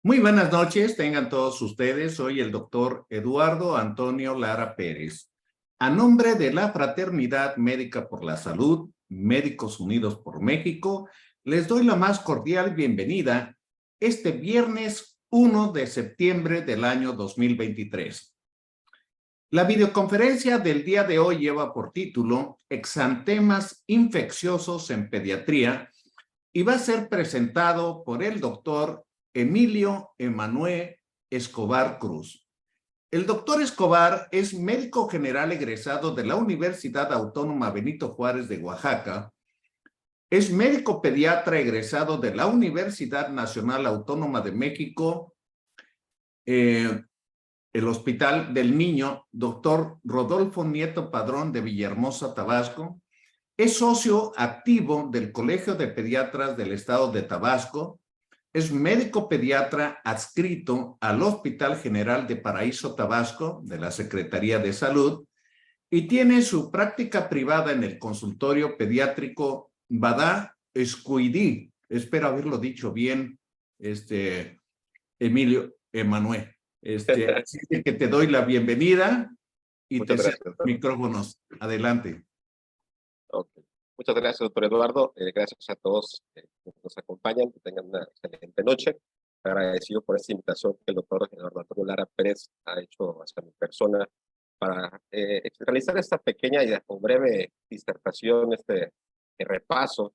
Muy buenas noches, tengan todos ustedes. Soy el doctor Eduardo Antonio Lara Pérez. A nombre de la Fraternidad Médica por la Salud, Médicos Unidos por México, les doy la más cordial bienvenida este viernes 1 de septiembre del año 2023. La videoconferencia del día de hoy lleva por título Exantemas infecciosos en pediatría y va a ser presentado por el doctor Emilio Emanuel Escobar Cruz. El doctor Escobar es médico general egresado de la Universidad Autónoma Benito Juárez de Oaxaca, es médico pediatra egresado de la Universidad Nacional Autónoma de México, el Hospital del Niño, doctor Rodolfo Nieto Padrón de Villahermosa, Tabasco. Es socio activo del Colegio de Pediatras del Estado de Tabasco. Es médico pediatra adscrito al Hospital General de Paraíso, Tabasco, de la Secretaría de Salud, y tiene su práctica privada en el consultorio pediátrico Badá Escuidí. Espero haberlo dicho bien, Emilio Emanuel. Así que te doy la bienvenida y Muchas te cedo gracias. los micrófonos. Adelante. Okay. Muchas gracias, doctor Eduardo. Gracias a todos que nos acompañan. Que tengan una excelente noche. Agradecido por esta invitación que el doctor Eduardo Antonio Lara Pérez ha hecho hacia mi persona para realizar esta pequeña y breve disertación, repaso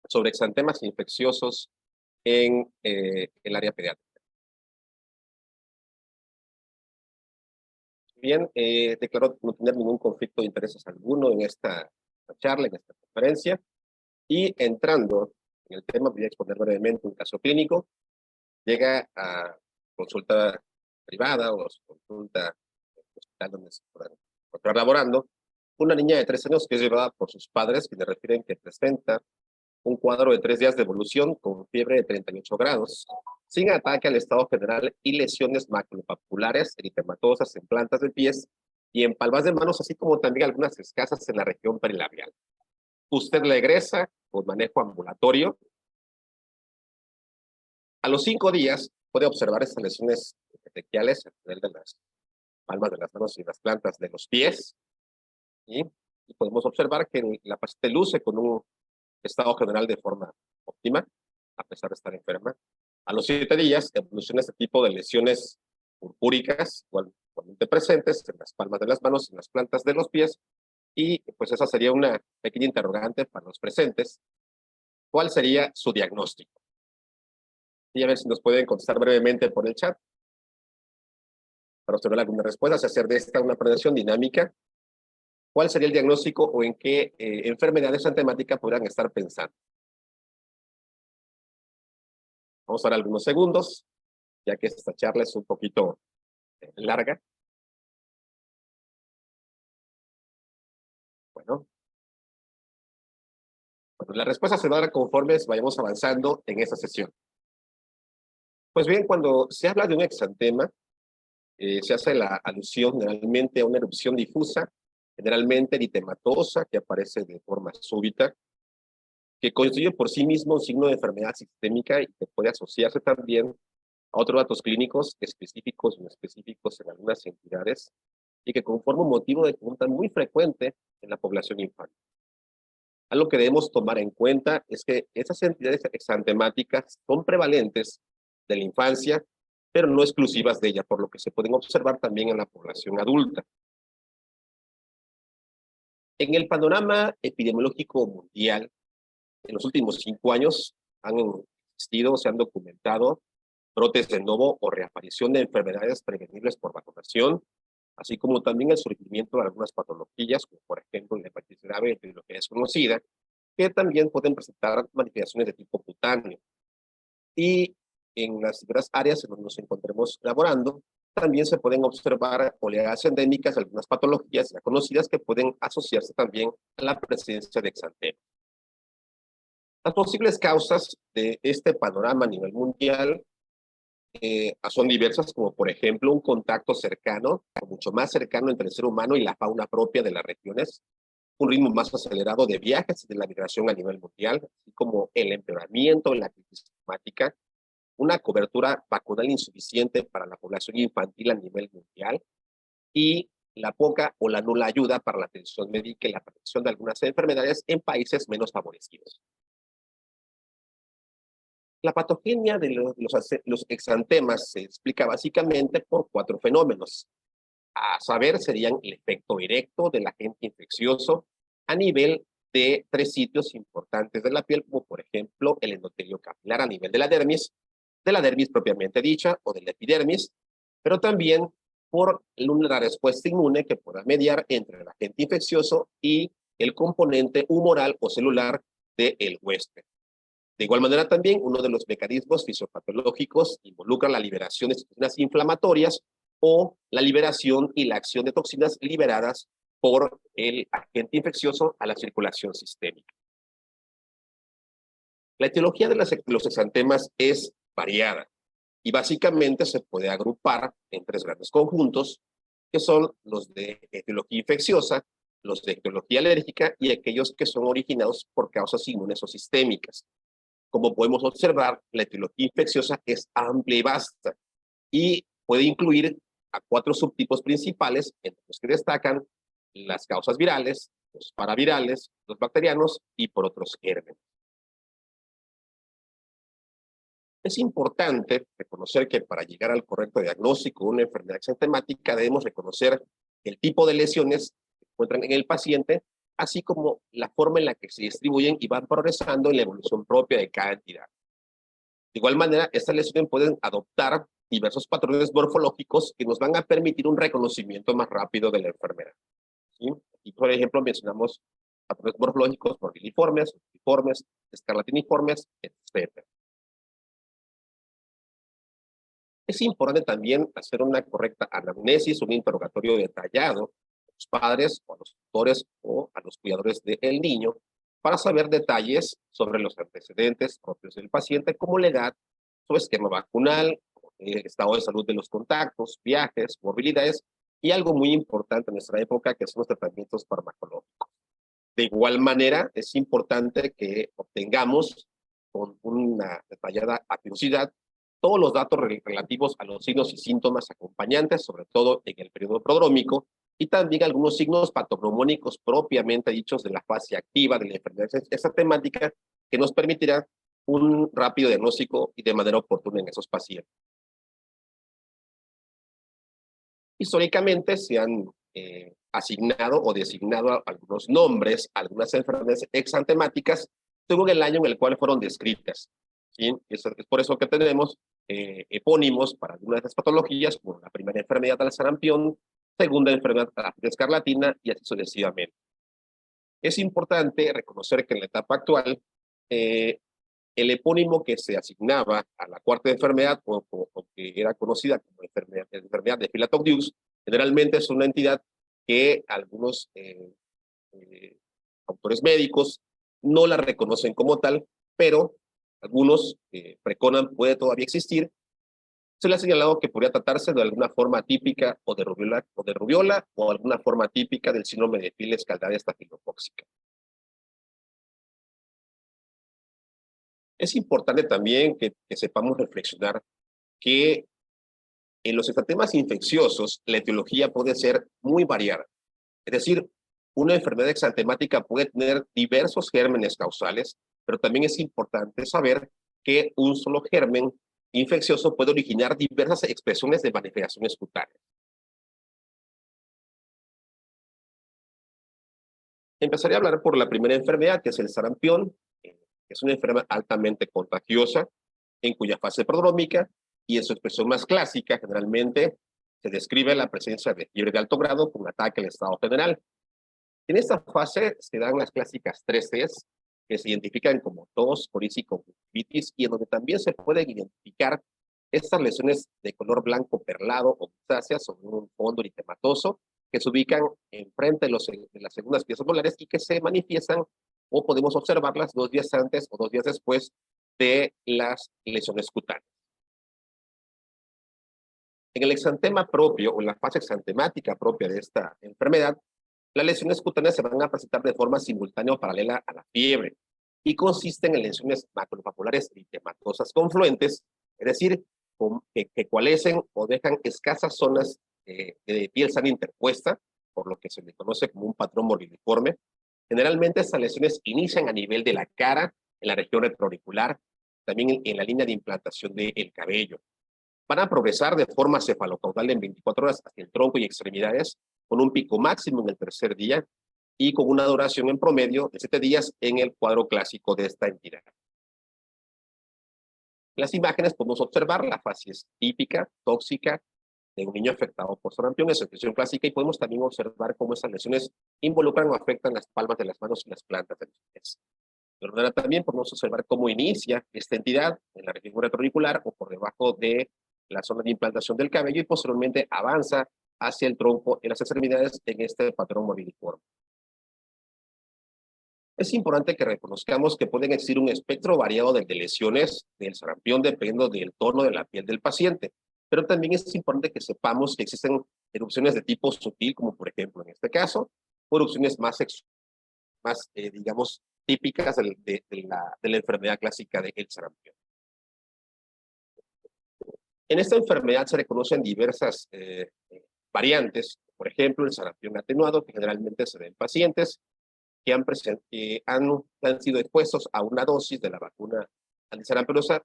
sobre exantemas infecciosos en el área pediátrica. Bien, declaro no tener ningún conflicto de intereses alguno en esta charla, en esta conferencia. Y entrando en el tema, voy a exponer brevemente un caso clínico. Llega a consulta privada o su consulta en el hospital donde se pueda encontrar laborando una niña de 3 años que es llevada por sus padres, que le refieren que presenta un cuadro de 3 días de evolución con fiebre de 38 grados, sin ataque al estado general y lesiones maculopapulares, eritematosas en plantas de pies y en palmas de manos, así como también algunas escasas en la región perilabial. Usted le egresa con manejo ambulatorio. A los 5 días puede observar estas lesiones petequiales a nivel de las palmas de las manos y las plantas de los pies. Y podemos observar que la paciente luce con un estado general de forma óptima, a pesar de estar enferma. A los 7 días evoluciona este tipo de lesiones purpúricas, igualmente presentes en las palmas de las manos y en las plantas de los pies. Y pues esa sería una pequeña interrogante para los presentes. ¿Cuál sería su diagnóstico? Y a ver si nos pueden contestar brevemente por el chat para obtener alguna respuesta, hacer de esta una prevención dinámica. ¿Cuál sería el diagnóstico o en qué enfermedades antemáticas podrían estar pensando? Vamos a dar algunos segundos, ya que esta charla es un poquito larga. Bueno, la respuesta se va a dar conforme vayamos avanzando en esta sesión. Pues bien, cuando se habla de un exantema, se hace la alusión generalmente a una erupción difusa, generalmente eritematosa, que aparece de forma súbita, que constituye por sí mismo un signo de enfermedad sistémica y que puede asociarse también a otros datos clínicos específicos o inespecíficos en algunas entidades y que conforma un motivo de consulta muy frecuente en la población infantil. Algo que debemos tomar en cuenta es que esas entidades exantemáticas son prevalentes de la infancia, pero no exclusivas de ella, por lo que se pueden observar también en la población adulta. En el panorama epidemiológico mundial, en los últimos 5 años han existido, se han documentado brotes de nuevo o reaparición de enfermedades prevenibles por vacunación, así como también el surgimiento de algunas patologías, como por ejemplo la hepatitis grave, lo que es conocida, que también pueden presentar manifestaciones de tipo cutáneo. Y en las diversas áreas en donde nos encontremos laborando, también se pueden observar oleadas endémicas de algunas patologías ya conocidas que pueden asociarse también a la presencia de exantema. Las posibles causas de este panorama a nivel mundial son diversas, como por ejemplo un contacto cercano, o mucho más cercano entre el ser humano y la fauna propia de las regiones, un ritmo más acelerado de viajes y de la migración a nivel mundial, así como el empeoramiento en la crisis climática, una cobertura vacunal insuficiente para la población infantil a nivel mundial y la poca o la nula ayuda para la atención médica y la prevención de algunas enfermedades en países menos favorecidos. La patogenia de los exantemas se explica básicamente por 4 fenómenos. A saber, serían el efecto directo del agente infeccioso a nivel de 3 sitios importantes de la piel, como por ejemplo el endotelio capilar a nivel de la dermis propiamente dicha o de la epidermis, pero también por una respuesta inmune que pueda mediar entre el agente infeccioso y el componente humoral o celular del huésped. De igual manera también, uno de los mecanismos fisiopatológicos involucra la liberación de toxinas inflamatorias o la liberación y la acción de toxinas liberadas por el agente infeccioso a la circulación sistémica. La etiología de los exantemas es variada y básicamente se puede agrupar en 3 grandes conjuntos, que son los de etiología infecciosa, los de etiología alérgica y aquellos que son originados por causas inmunes o sistémicas. Como podemos observar, la etiología infecciosa es amplia y vasta y puede incluir a 4 subtipos principales, entre los que destacan las causas virales, los paravirales, los bacterianos y por otros gérmenes. Es importante reconocer que para llegar al correcto diagnóstico de una enfermedad exantemática debemos reconocer el tipo de lesiones que se encuentran en el paciente, así como la forma en la que se distribuyen y van progresando en la evolución propia de cada entidad. De igual manera, estas lesiones pueden adoptar diversos patrones morfológicos que nos van a permitir un reconocimiento más rápido de la enfermedad. ¿Sí? Y por ejemplo, mencionamos patrones morfológicos morbilliformes, uniformes, escarlatiniformes, etc. Es importante también hacer una correcta anamnesis, un interrogatorio detallado a los padres o a los tutores o a los cuidadores del niño para saber detalles sobre los antecedentes propios del paciente, como la edad, su esquema vacunal, el estado de salud de los contactos, viajes, movilidades y algo muy importante en nuestra época que son los tratamientos farmacológicos. De igual manera, es importante que obtengamos con una detallada acuosidad todos los datos relativos a los signos y síntomas acompañantes, sobre todo en el periodo prodrómico, y también algunos signos patognomónicos propiamente dichos de la fase activa de la enfermedad exantemática que nos permitirá un rápido diagnóstico y de manera oportuna en esos pacientes. Históricamente se han asignado o designado algunos nombres a algunas enfermedades exantemáticas según el año en el cual fueron descritas. ¿Sí? Es por eso que tenemos epónimos para algunas de las patologías, como la primera enfermedad del sarampión, segunda enfermedad de escarlatina y así sucesivamente. Es importante reconocer que en la etapa actual, el epónimo que se asignaba a la cuarta enfermedad, o que era conocida como enfermedad de Philatovdius, generalmente es una entidad que algunos autores médicos no la reconocen como tal, pero algunos preconan puede todavía existir. Se le ha señalado que podría tratarse de alguna forma típica o de rubiola o alguna forma típica del síndrome de Piles-Caldara estafilocóxica. Es importante también que sepamos reflexionar que en los exantemas infecciosos la etiología puede ser muy variada. Es decir, una enfermedad exantemática puede tener diversos gérmenes causales, pero también es importante saber que un solo germen infeccioso puede originar diversas expresiones de manifestaciones cutáneas. Empezaré a hablar por la primera enfermedad, que es el sarampión, que es una enfermedad altamente contagiosa, en cuya fase prodrómica y en su expresión más clásica, generalmente se describe la presencia de fiebre de alto grado con ataque al estado general. En esta fase se dan las clásicas 3 Cs, que se identifican como tos, coriza y conjuntivitis, y en donde también se pueden identificar estas lesiones de color blanco perlado o grisáceas sobre un fondo eritematoso que se ubican enfrente de las segundas piezas molares y que se manifiestan o podemos observarlas 2 días antes o 2 días después de las lesiones cutáneas. En el exantema propio o en la fase exantemática propia de esta enfermedad, las lesiones cutáneas se van a presentar de forma simultánea o paralela a la fiebre y consisten en lesiones macropapulares eritematosas confluentes, es decir, que coalescen o dejan escasas zonas de piel sana interpuesta, por lo que se le conoce como un patrón morbilliforme. Generalmente estas lesiones inician a nivel de la cara, en la región retroauricular, también en la línea de implantación del cabello. Van a progresar de forma cefalocaudal en 24 horas hacia el tronco y extremidades, con un pico máximo en el tercer día y con una duración en promedio de 7 días en el cuadro clásico de esta entidad. En las imágenes podemos observar la facies típica, tóxica, de un niño afectado por sarampión, es expresión clásica, y podemos también observar cómo esas lesiones involucran o afectan las palmas de las manos y las plantas de los pies. Pero también podemos observar cómo inicia esta entidad en la región retroauricular o por debajo de la zona de implantación del cabello y posteriormente avanza hacia el tronco en las extremidades en este patrón morbilliforme. Es importante que reconozcamos que pueden existir un espectro variado de lesiones del sarampión dependiendo del tono de la piel del paciente, pero también es importante que sepamos que existen erupciones de tipo sutil, como por ejemplo en este caso, o erupciones más digamos, típicas de la enfermedad clásica del sarampión. En esta enfermedad se reconocen diversas variantes, por ejemplo, el sarampión atenuado, que generalmente se da en pacientes que han sido expuestos a una dosis de la vacuna antisarampiosa.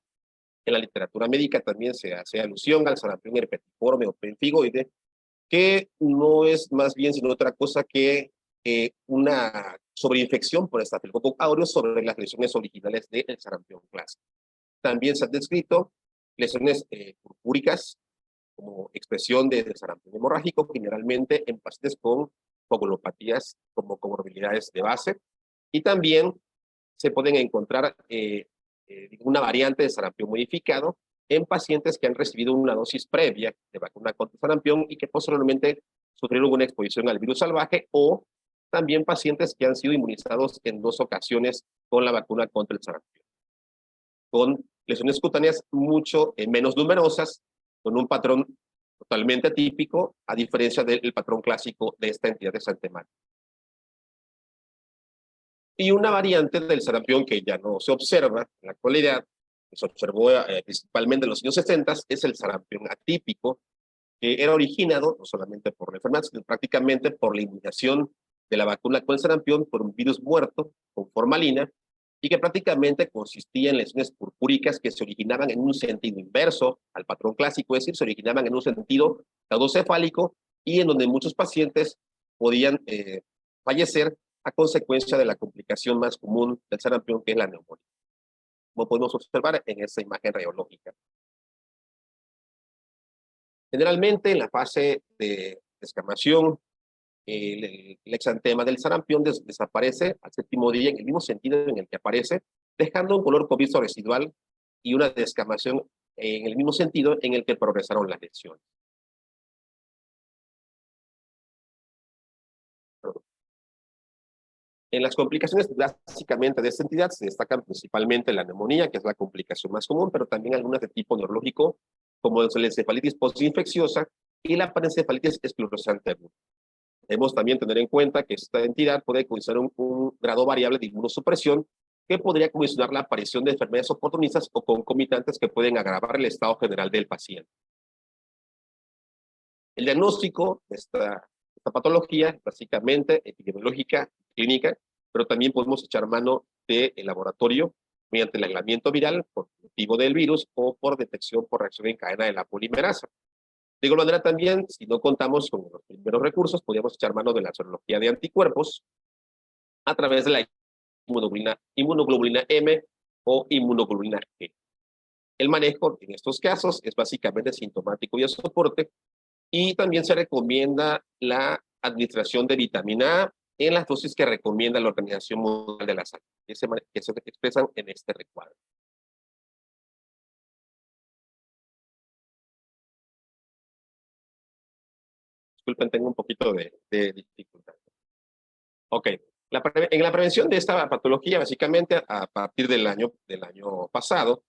En la literatura médica también se hace alusión al sarampión herpetiforme o pemfigoide, que no es más bien sino otra cosa que una sobreinfección por Staphylococcus aureus sobre las lesiones originales del sarampión clásico. También se han descrito lesiones purpúricas como expresión del sarampión hemorrágico, generalmente en pacientes con coagulopatías como comorbilidades de base, y también se pueden encontrar una variante de sarampión modificado en pacientes que han recibido una dosis previa de vacuna contra sarampión y que posteriormente sufrieron una exposición al virus salvaje, o también pacientes que han sido inmunizados en 2 ocasiones con la vacuna contra el sarampión, con lesiones cutáneas mucho menos numerosas, con un patrón totalmente atípico, a diferencia del patrón clásico de esta entidad de Santemán. Y una variante del sarampión que ya no se observa en la actualidad, que se observó principalmente en los años 60, es el sarampión atípico, que era originado no solamente por la enfermedad, sino prácticamente por la inmunización de la vacuna con el sarampión por un virus muerto con formalina, y que prácticamente consistía en lesiones purpúricas que se originaban en un sentido inverso al patrón clásico, es decir, se originaban en un sentido caudocefálico, y en donde muchos pacientes podían fallecer a consecuencia de la complicación más común del sarampión, que es la neumonía, como podemos observar en esta imagen radiológica. Generalmente en la fase de descamación, el exantema del sarampión desaparece al 7º día en el mismo sentido en el que aparece, dejando un color cobrizo residual y una descamación en el mismo sentido en el que progresaron las lesiones. En las complicaciones básicamente de esta entidad se destacan principalmente la neumonía, que es la complicación más común, pero también algunas de tipo neurológico, como la encefalitis postinfecciosa y la parencefalitis esclerosante aguda. Debemos también tener en cuenta que esta entidad puede condicionar un grado variable de inmunosupresión, que podría condicionar la aparición de enfermedades oportunistas o concomitantes que pueden agravar el estado general del paciente. El diagnóstico de esta patología, básicamente epidemiológica, clínica, pero también podemos echar mano del laboratorio mediante el aislamiento viral por motivo del virus o por detección por reacción en cadena de la polimerasa. De igual manera también, si no contamos con los primeros recursos, podríamos echar mano de la serología de anticuerpos a través de la inmunoglobulina M o inmunoglobulina G. El manejo en estos casos es básicamente sintomático y de soporte, y también se recomienda la administración de vitamina A en las dosis que recomienda la Organización Mundial de la Salud, que se expresan en este recuadro. Disculpen, tengo un poquito de dificultad. Ok, en la prevención de esta patología, básicamente a partir del año pasado,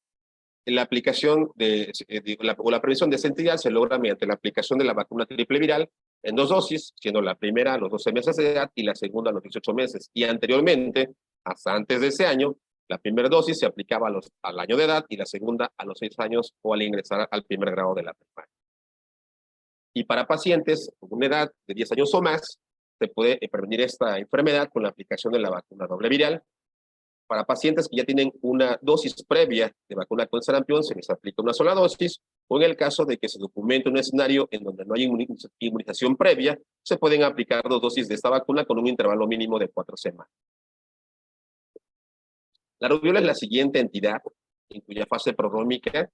la aplicación la prevención de esta entidad se logra mediante la aplicación de la vacuna triple viral en 2 dosis, siendo la primera a los 12 meses de edad y la segunda a los 18 meses. Y anteriormente, hasta antes de ese año, La primera dosis se aplicaba al año de edad y la segunda a los 6 años o al ingresar al primer grado de la primaria. Y para pacientes con una edad de 10 años o más, se puede prevenir esta enfermedad con la aplicación de la vacuna doble viral. Para pacientes que ya tienen una dosis previa de vacuna con sarampión, se les aplica una sola dosis, o en el caso de que se documente un escenario en donde no hay inmunización previa, se pueden aplicar 2 dosis de esta vacuna con un intervalo mínimo de 4 semanas. La rubiola es la siguiente entidad en cuya fase prodrómica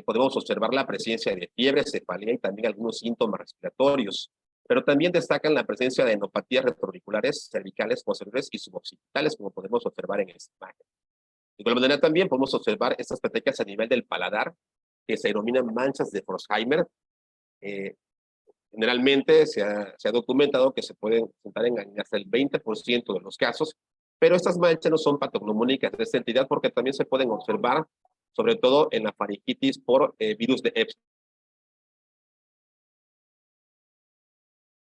podemos observar la presencia de fiebre, cefalea y también algunos síntomas respiratorios, pero también destacan la presencia de enopatías retroauriculares, cervicales, posteriores y suboccipitales, como podemos observar en esta imagen. De igual manera también podemos observar estas petecas a nivel del paladar, que se denominan manchas de Forsheimer. Generalmente se ha documentado que se pueden presentar en hasta el 20% de los casos, pero estas manchas no son patognomónicas de esta entidad porque también se pueden observar, sobre todo en la faringitis por virus de Epstein.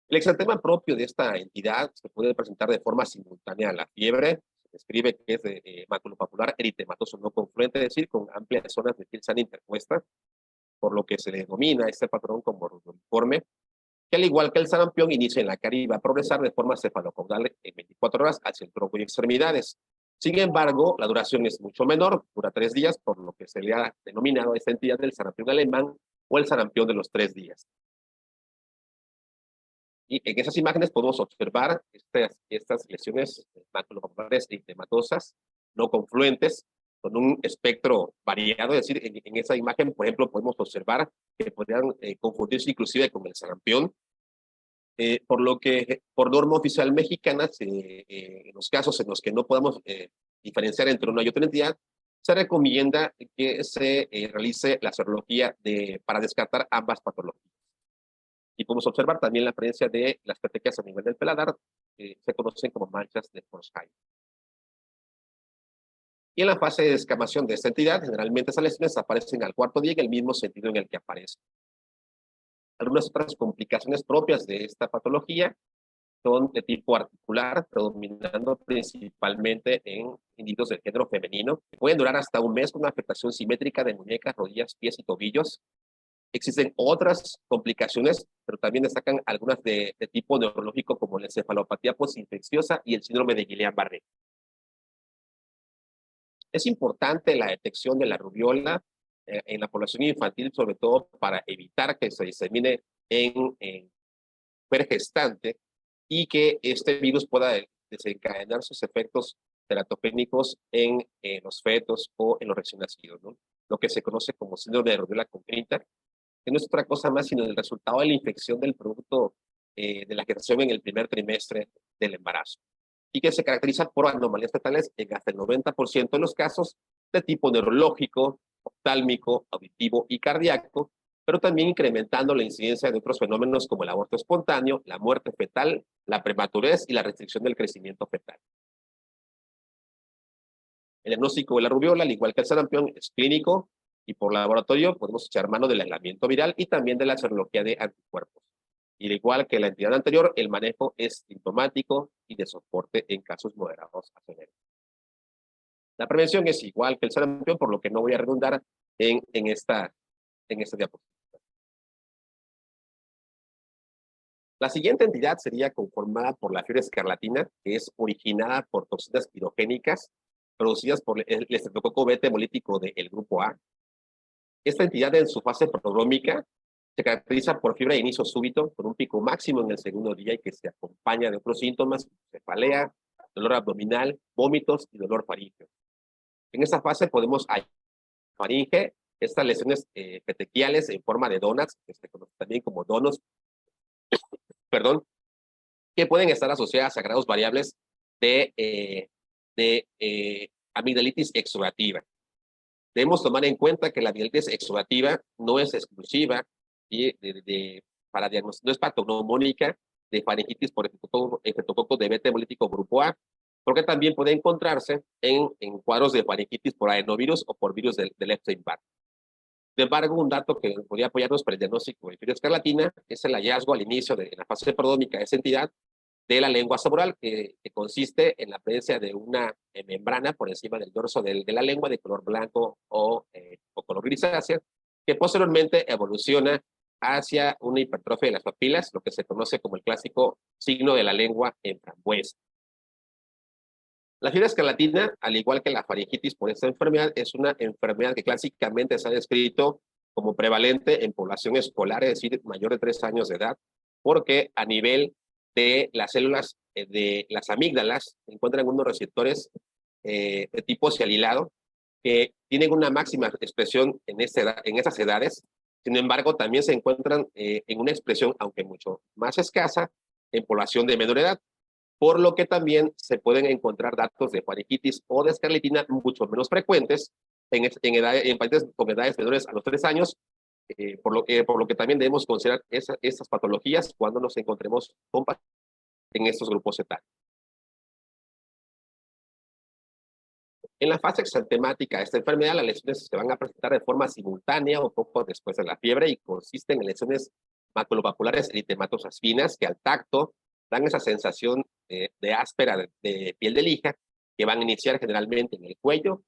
El exantema propio de esta entidad se puede presentar de forma simultánea a la fiebre. Se describe que es de maculopapular eritematoso no confluente, es decir, con amplias zonas de piel sana interpuesta, por lo que se le denomina este patrón como rubiforme, que al igual que el sarampión inicia en la cara y va a progresar de forma cefalocaudal en 24 horas hacia el tronco y extremidades. Sin embargo, la duración es mucho menor, dura 3 días, por lo que se le ha denominado a esta entidad del sarampión alemán o el sarampión de los 3 días. Y en esas imágenes podemos observar estas lesiones maculopapulares eritematosas no confluentes con un espectro variado, es decir, en esa imagen, por ejemplo, podemos observar que podrían confundirse inclusive con el sarampión, por lo que por norma oficial mexicana, en los casos en los que no podamos diferenciar entre una y otra entidad, se recomienda que se realice la serología para descartar ambas patologías. Y podemos observar también la presencia de las petecas a nivel del paladar, que se conocen como manchas de Forsheimer. Y en la fase de descamación de esta entidad, generalmente esas lesiones aparecen al 4.º día en el mismo sentido en el que aparecen. Algunas otras complicaciones propias de esta patología son de tipo articular, predominando principalmente en individuos del género femenino. Pueden durar hasta un mes con una afectación simétrica de muñecas, rodillas, pies y tobillos. Existen otras complicaciones, pero también destacan algunas de tipo neurológico, como la encefalopatía postinfecciosa y el síndrome de Guillain-Barré. Es importante la detección de la rubiola en la población infantil, sobre todo para evitar que se disemine en mujer gestante y que este virus pueda desencadenar sus efectos teratogénicos en los fetos o en los recién nacidos, ¿no? Lo que se conoce como síndrome de rubiola congénita, que no es otra cosa más sino el resultado de la infección del producto de la gestación en el primer trimestre del embarazo, y que se caracteriza por anomalías fetales en hasta el 90% de los casos de tipo neurológico, oftálmico, auditivo y cardíaco, pero también incrementando la incidencia de otros fenómenos como el aborto espontáneo, la muerte fetal, la prematurez y la restricción del crecimiento fetal. El diagnóstico de la rubiola, al igual que el sarampión, es clínico y por laboratorio podemos echar mano del aislamiento viral y también de la serología de anticuerpos. Y al igual que la entidad anterior, el manejo es sintomático y de soporte en casos moderados a severos. La prevención es igual que el sarampión, por lo que no voy a redundar en esta diapositiva. La siguiente entidad sería conformada por la fiebre escarlatina, que es originada por toxinas pirogénicas producidas por el estreptococo beta hemolítico del grupo A. Esta entidad en su fase prodrómica se caracteriza por fiebre de inicio súbito, con un pico máximo en el segundo día y que se acompaña de otros síntomas, cefalea, dolor abdominal, vómitos y dolor faríngeo. En esta fase podemos faringe, estas lesiones petequiales en forma de donuts, que se conocen también como donos, perdón, que pueden estar asociadas a grados variables de amigdalitis exudativa. Debemos tomar en cuenta que la amigdalitis exudativa no es exclusiva para diagnóstico, no es patognomónica de faringitis por estreptococo de beta hemolítico grupo A, porque también puede encontrarse en cuadros de faringitis por adenovirus o por virus del Epstein-Barr. Sin embargo, un dato que podría apoyarnos para el diagnóstico de fiebre escarlatina es el hallazgo al inicio de la fase prodrómica de esa entidad de la lengua suboral, que consiste en la presencia de una membrana por encima del dorso de la lengua de color blanco o color grisáceo, que posteriormente evoluciona hacia una hipertrofia de las papilas, lo que se conoce como el clásico signo de la lengua en frambuesa. La fiebre escarlatina, al igual que la faringitis por esta enfermedad, es una enfermedad que clásicamente se ha descrito como prevalente en población escolar, es decir, mayor de 3 años de edad, porque a nivel de las células de las amígdalas se encuentran unos receptores de tipo cialilado que tienen una máxima expresión en esas edades. Sin embargo, también se encuentran en una expresión, aunque mucho más escasa, en población de menor edad, por lo que también se pueden encontrar datos de faringitis o de escarlatina mucho menos frecuentes en pacientes con edades menores a los 3 años, por lo que también debemos considerar esas patologías cuando nos encontremos en estos grupos etarios. En la fase exantemática de esta enfermedad, las lesiones se van a presentar de forma simultánea o poco después de la fiebre y consisten en lesiones maculovasculares eritematosas finas que al tacto dan esa sensación de áspera de piel de lija, que van a iniciar generalmente en el cuello,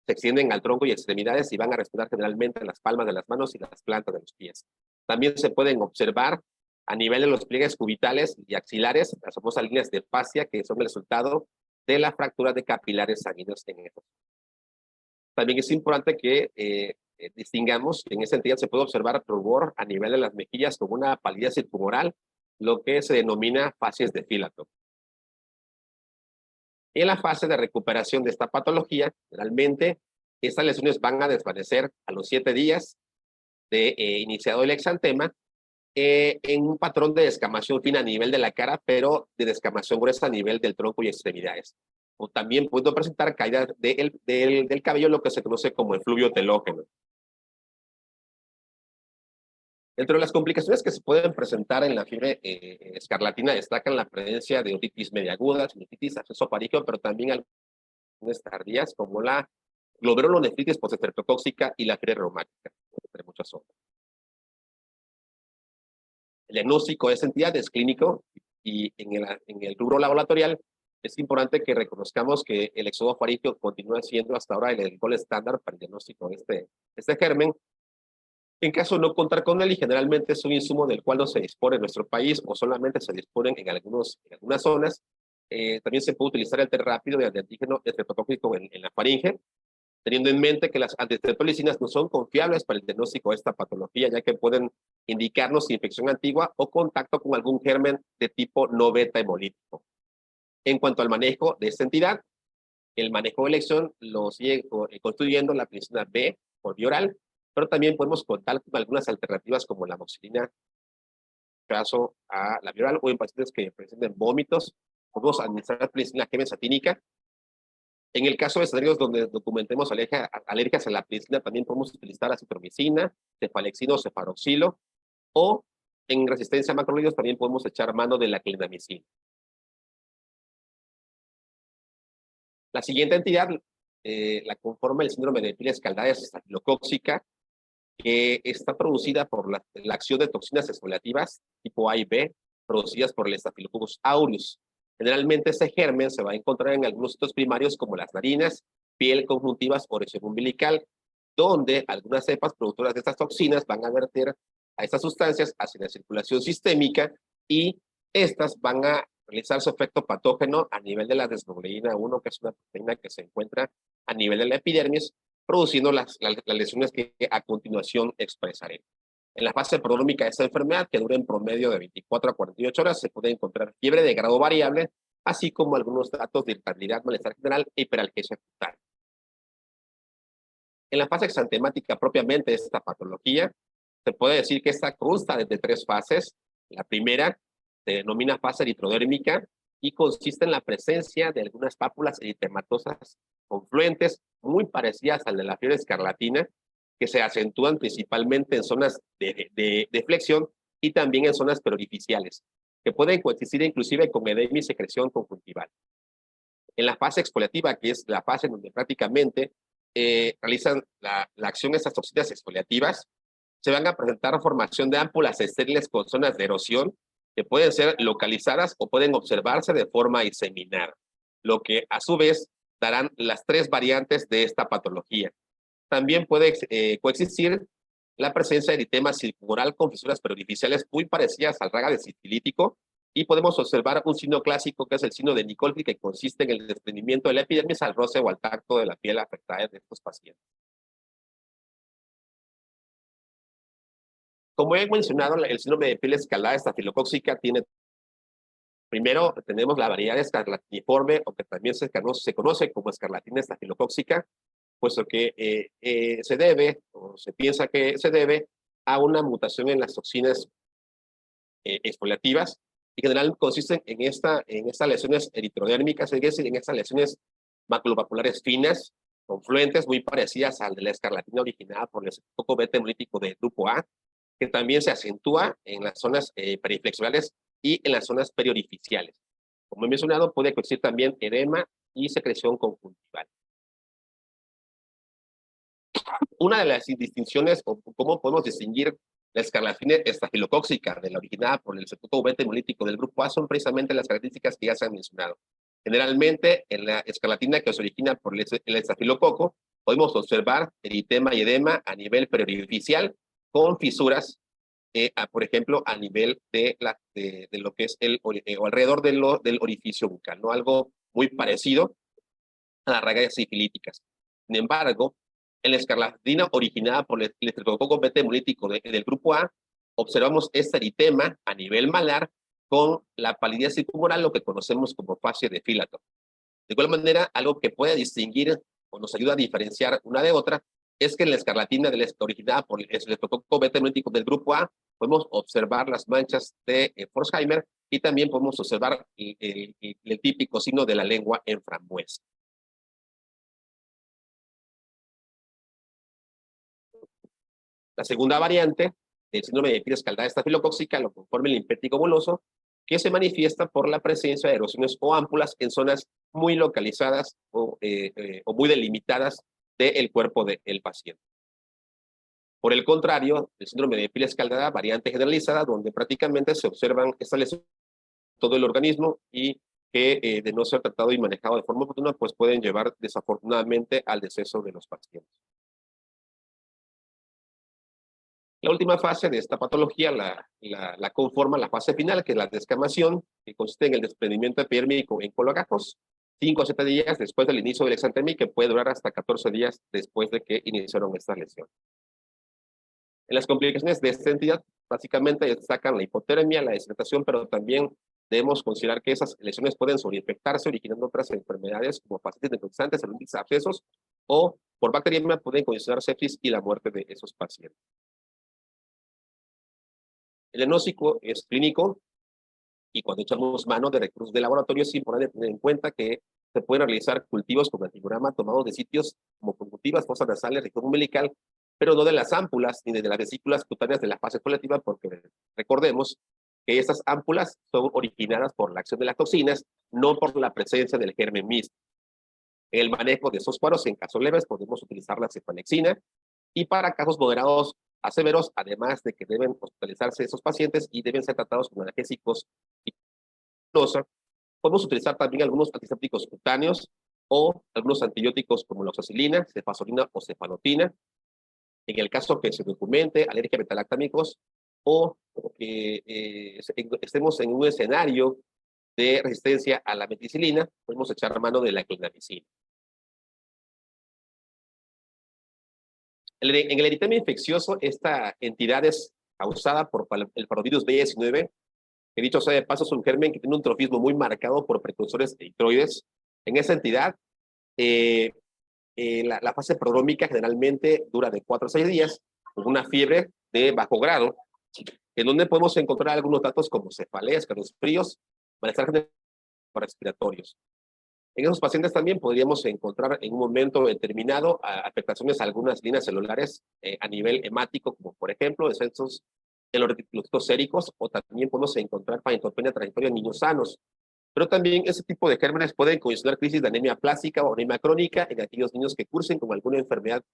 se extienden al tronco y extremidades y van a respirar generalmente en las palmas de las manos y las plantas de los pies. También se pueden observar a nivel de los pliegues cubitales y axilares las famosas líneas de fascia, que son el resultado de la fractura de capilares sanguíneos en estos. También es importante que distingamos que en esa entidad se puede observar rubor a nivel de las mejillas con una palidez circunmoral, lo que se denomina facies de Philander. En la fase de recuperación de esta patología, generalmente estas lesiones van a desvanecer a los 7 días de iniciado el exantema en un patrón de descamación fina a nivel de la cara, pero de descamación gruesa a nivel del tronco y extremidades. O también puede presentar caída del cabello, lo que se conoce como efluvio telógeno. Entre las complicaciones que se pueden presentar en la fiebre escarlatina destacan la presencia de otitis media aguda, sinusitis, absceso faríngeo, pero también algunas tardías como la glomerulonefritis postestreptotóxica y la fiebre reumática, entre muchas otras. El diagnóstico de esta entidad es clínico y en el rubro laboratorial es importante que reconozcamos que el exudo faríngeo continúa siendo hasta ahora el gold estándar para el diagnóstico de este germen. En caso de no contar con él, y generalmente es un insumo del cual no se dispone en nuestro país o solamente se disponen en algunas zonas, también se puede utilizar el test rápido de antígeno estreptotóxico en la faringe, teniendo en mente que las antiestreptolicinas no son confiables para el diagnóstico de esta patología, ya que pueden indicarnos infección antigua o contacto con algún germen de tipo no beta hemolítico. En cuanto al manejo de esta entidad, el manejo de elección lo sigue constituyendo la penicilina B por vía oral, pero también podemos contar con algunas alternativas como la amoxicilina, caso a la vía oral, o en pacientes que presenten vómitos, podemos administrar penicilina G benzatínica. En el caso de escenarios donde documentemos alergias a la penicilina, también podemos utilizar acitromicina, cefalexina o cefaroxilo, o en resistencia a macrolidos también podemos echar mano de la clindamicina. La siguiente entidad la conforma el síndrome de Pili escaldarias estafilocóxica, que está producida por la acción de toxinas exfoliativas tipo A y B, producidas por el Staphylococcus aureus. Generalmente ese germen se va a encontrar en algunos sitios primarios como las narinas, piel, conjuntivas o región umbilical, donde algunas cepas productoras de estas toxinas van a verter a estas sustancias hacia la circulación sistémica y estas van a realizar su efecto patógeno a nivel de la desglobulina 1, que es una proteína que se encuentra a nivel de la epidermis, produciendo las lesiones que a continuación expresaré. En la fase prodrómica de esta enfermedad, que dura en promedio de 24 a 48 horas, se puede encontrar fiebre de grado variable, así como algunos datos de irritabilidad, malestar general e hiperalgesia cutánea. En la fase exantemática propiamente de esta patología, se puede decir que esta consta de 3 fases. La primera se denomina fase eritrodérmica y consiste en la presencia de algunas pápulas eritematosas confluentes muy parecidas al de la fiebre escarlatina, que se acentúan principalmente en zonas de flexión y también en zonas perorificiales, que pueden coexistir inclusive con edema y secreción conjuntival. En la fase exfoliativa, que es la fase en donde prácticamente realizan la acción de estas toxinas exfoliativas, se van a presentar formación de ámpulas estériles con zonas de erosión, que pueden ser localizadas o pueden observarse de forma diseminada, lo que a su vez darán las 3 variantes de esta patología. También puede coexistir la presencia de eritema circumoral con fisuras perioficiales muy parecidas al Rágade sifilítico, y podemos observar un signo clásico que es el signo de Nicolfi, que consiste en el desprendimiento de la epidermis al roce o al tacto de la piel afectada de estos pacientes. Como he mencionado, el síndrome de piel escalada estafilocóxica tiene, primero, tenemos la variedad escarlatiniforme, o que también se conoce como escarlatina estafilocóxica, puesto que se debe, o se piensa que se debe, a una mutación en las toxinas exfoliativas, y en general consisten en estas lesiones eritrodérmicas, es decir, en estas lesiones maculopapulares finas, confluentes, muy parecidas al de la escarlatina originada por el estreptococo beta hemolítico de grupo A, que también se acentúa en las zonas periflexuales y en las zonas periorificiales. Como he mencionado, puede coexistir también edema y secreción conjuntival. Una de las distinciones, o cómo podemos distinguir la escarlatina estafilocóxica de la originada por el estreptococo beta hemolítico del grupo A, son precisamente las características que ya se han mencionado. Generalmente, en la escarlatina que se origina por el estafilococo, podemos observar eritema y edema a nivel periorificial, con fisuras, por ejemplo, a nivel de lo que es o alrededor del orificio bucal, ¿no? Algo muy parecido a las rayas sifilíticas. Sin embargo, en la escarlatina originada por el estreptococo beta hemolítico del grupo A, observamos este eritema a nivel malar con la palidez circumoral, lo que conocemos como facie de Philator. De igual manera, algo que puede distinguir o nos ayuda a diferenciar una de otra es que en la escarlatina originada por el estreptococo beta hemolítico del grupo A, podemos observar las manchas de Forsheimer, y también podemos observar el típico signo de la lengua en frambuesa. La segunda variante del síndrome de piel escaldada estafilocóxica lo conforma el limpético boloso, que se manifiesta por la presencia de erosiones o ámpulas en zonas muy localizadas o muy delimitadas del cuerpo del paciente. Por el contrario, el síndrome de piel escaldada, variante generalizada, donde prácticamente se observan estas lesiones en todo el organismo, y que de no ser tratado y manejado de forma oportuna, pues pueden llevar desafortunadamente al deceso de los pacientes. La última fase de esta patología la conforma la fase final, que es la descamación, que consiste en el desprendimiento epidérmico en colagajos 5 a 7 días después del inicio del exantema, que puede durar hasta 14 días después de que iniciaron estas lesiones. En las complicaciones de esta entidad, básicamente destacan la hipotermia, la deshidratación, pero también debemos considerar que esas lesiones pueden sobreinfectarse, originando otras enfermedades como fascitis necrotizantes, celulitis, abscesos, o por bacteriemia pueden condicionar sepsis y la muerte de esos pacientes. El diagnóstico es clínico, y cuando echamos mano de recursos de laboratorio es importante tener en cuenta que se pueden realizar cultivos con antigrama tomados de sitios como conjuntivas, fosas nasales, región umbilical, pero no de las ámpulas ni de las vesículas cutáneas de la fase colectiva, porque recordemos que estas ámpulas son originadas por la acción de las toxinas, no por la presencia del germen mismo. En el manejo de esos cuadros, en casos leves, podemos utilizar la cefalexina, y para casos moderados a severos, además de que deben hospitalizarse esos pacientes y deben ser tratados con analgésicos y podemos utilizar también algunos antisépticos cutáneos o algunos antibióticos como la oxacilina, cefazolina o cefalotina. En el caso que se documente alergia a betaláctamicos, o que estemos en un escenario de resistencia a la meticilina, podemos echar mano de la clindamicina. En el eritema infeccioso, esta entidad es causada por el parvovirus B19, que dicho sea de paso es un germen que tiene un trofismo muy marcado por precursores eritroides. En esa entidad, la fase prodrómica generalmente dura de 4 a 6 días, con una fiebre de bajo grado, en donde podemos encontrar algunos datos como cefaleas, escalofríos, malestar respiratorios. En esos pacientes también podríamos encontrar en un momento determinado afectaciones a algunas líneas celulares a nivel hemático, como por ejemplo descensos en los reticulocitos séricos, o también podemos encontrar panitopenia transitoria en niños sanos. Pero también ese tipo de gérmenes pueden condicionar crisis de anemia plástica o anemia crónica en aquellos niños que cursen con alguna enfermedad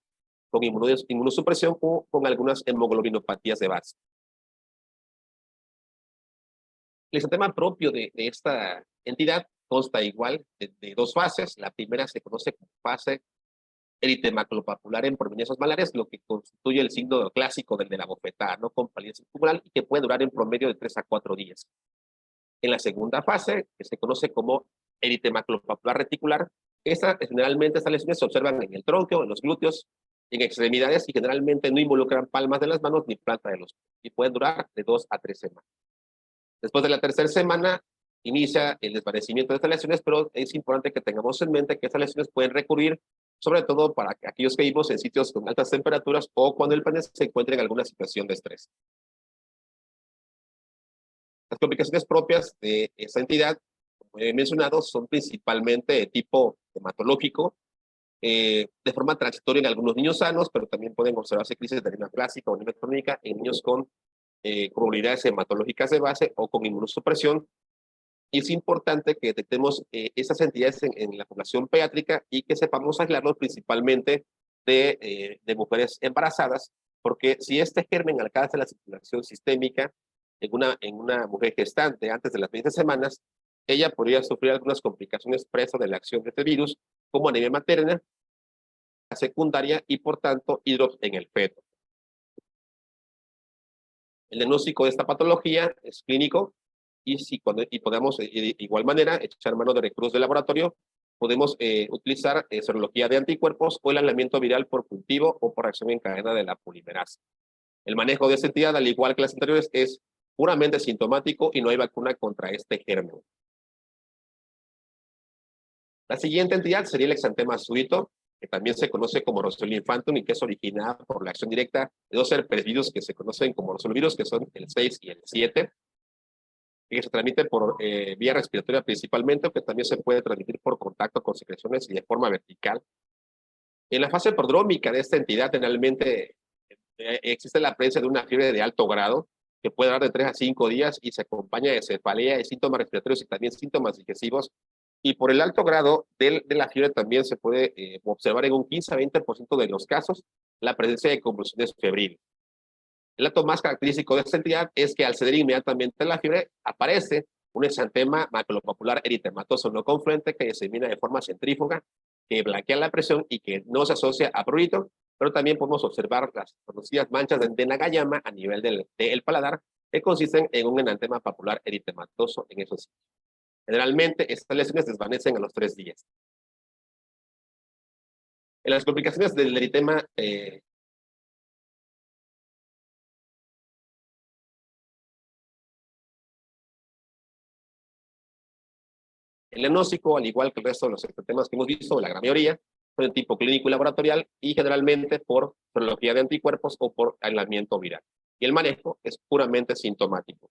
con inmunosupresión o con algunas hemoglobinopatías de base. El exantema propio de esta entidad consta igual de dos fases. La primera se conoce como fase eritemaculopapular en prominencias malares, lo que constituye el signo clásico del de la bofetada, ¿no? Con palidencia tumoral y que puede durar en promedio de 3 a 4 días. En la segunda fase, que se conoce como eritemaculopapular reticular, generalmente estas lesiones se observan en el tronco, en los glúteos, en extremidades y generalmente no involucran palmas de las manos ni planta de los pies y pueden durar de 2 a 3 semanas. Después de la tercera semana, inicia el desvanecimiento de estas lesiones, pero es importante que tengamos en mente que estas lesiones pueden recurrir, sobre todo para aquellos que vivimos en sitios con altas temperaturas o cuando el paciente se encuentra en alguna situación de estrés. Las complicaciones propias de esta entidad, como he mencionado, son principalmente de tipo hematológico, de forma transitoria en algunos niños sanos, pero también pueden observarse crisis de anemia clásica o anemia crónica en niños con comorbilidades hematológicas de base o con inmunosupresión. Y es importante que detectemos esas entidades en la población pediátrica y que sepamos aislarlos principalmente de mujeres embarazadas, porque si este germen alcanza la circulación sistémica en una mujer gestante antes de las 20 semanas, ella podría sufrir algunas complicaciones preso de la acción de este virus, como anemia materna, secundaria y por tanto hidrops en el feto. El diagnóstico de esta patología es clínico y podemos de igual manera echar mano de recursos de laboratorio. Podemos utilizar serología de anticuerpos o el aislamiento viral por cultivo o por reacción en cadena de la polimerasa. El manejo de esta entidad, al igual que las anteriores, es puramente sintomático y no hay vacuna contra este germen. La siguiente entidad sería el exantema súbito, que también se conoce como Roseola infantum y que es originada por la acción directa de dos herpesvirus que se conocen como rosolovirus, que son el 6 y el 7, y que se transmite por vía respiratoria principalmente, que también se puede transmitir por contacto con secreciones y de forma vertical. En la fase prodrómica de esta entidad, generalmente existe la presencia de una fiebre de alto grado, que puede dar de 3 a 5 días y se acompaña de cefalea y síntomas respiratorios y también síntomas digestivos. Y por el alto grado de la fiebre también se puede observar en un 15 a 20% de los casos la presencia de convulsiones febriles. El dato más característico de esta entidad es que al ceder inmediatamente la fiebre aparece un exantema maculopapular eritematoso no confluente que disemina de forma centrífuga, que blanquea la presión y que no se asocia a prurito, pero también podemos observar las conocidas manchas de Nagayama a nivel del paladar que consisten en un enantema papular eritematoso en esos sitios. Generalmente estas lesiones desvanecen a los 3 días. En las complicaciones del eritema el diagnóstico, al igual que el resto de los temas que hemos visto, la gran mayoría, son de tipo clínico y laboratorial y generalmente por serología de anticuerpos o por aislamiento viral. Y el manejo es puramente sintomático.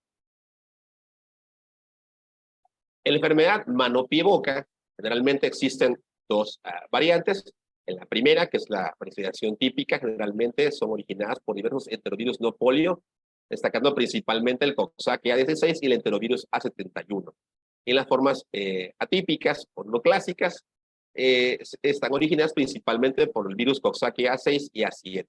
En la enfermedad mano-pie-boca, generalmente existen dos variantes. En la primera, que es la presentación típica, generalmente son originadas por diversos enterovirus no polio, destacando principalmente el Coxsackie A16 y el enterovirus A71. En las formas atípicas o no clásicas, están originadas principalmente por el virus Coxsackie A6 y A7.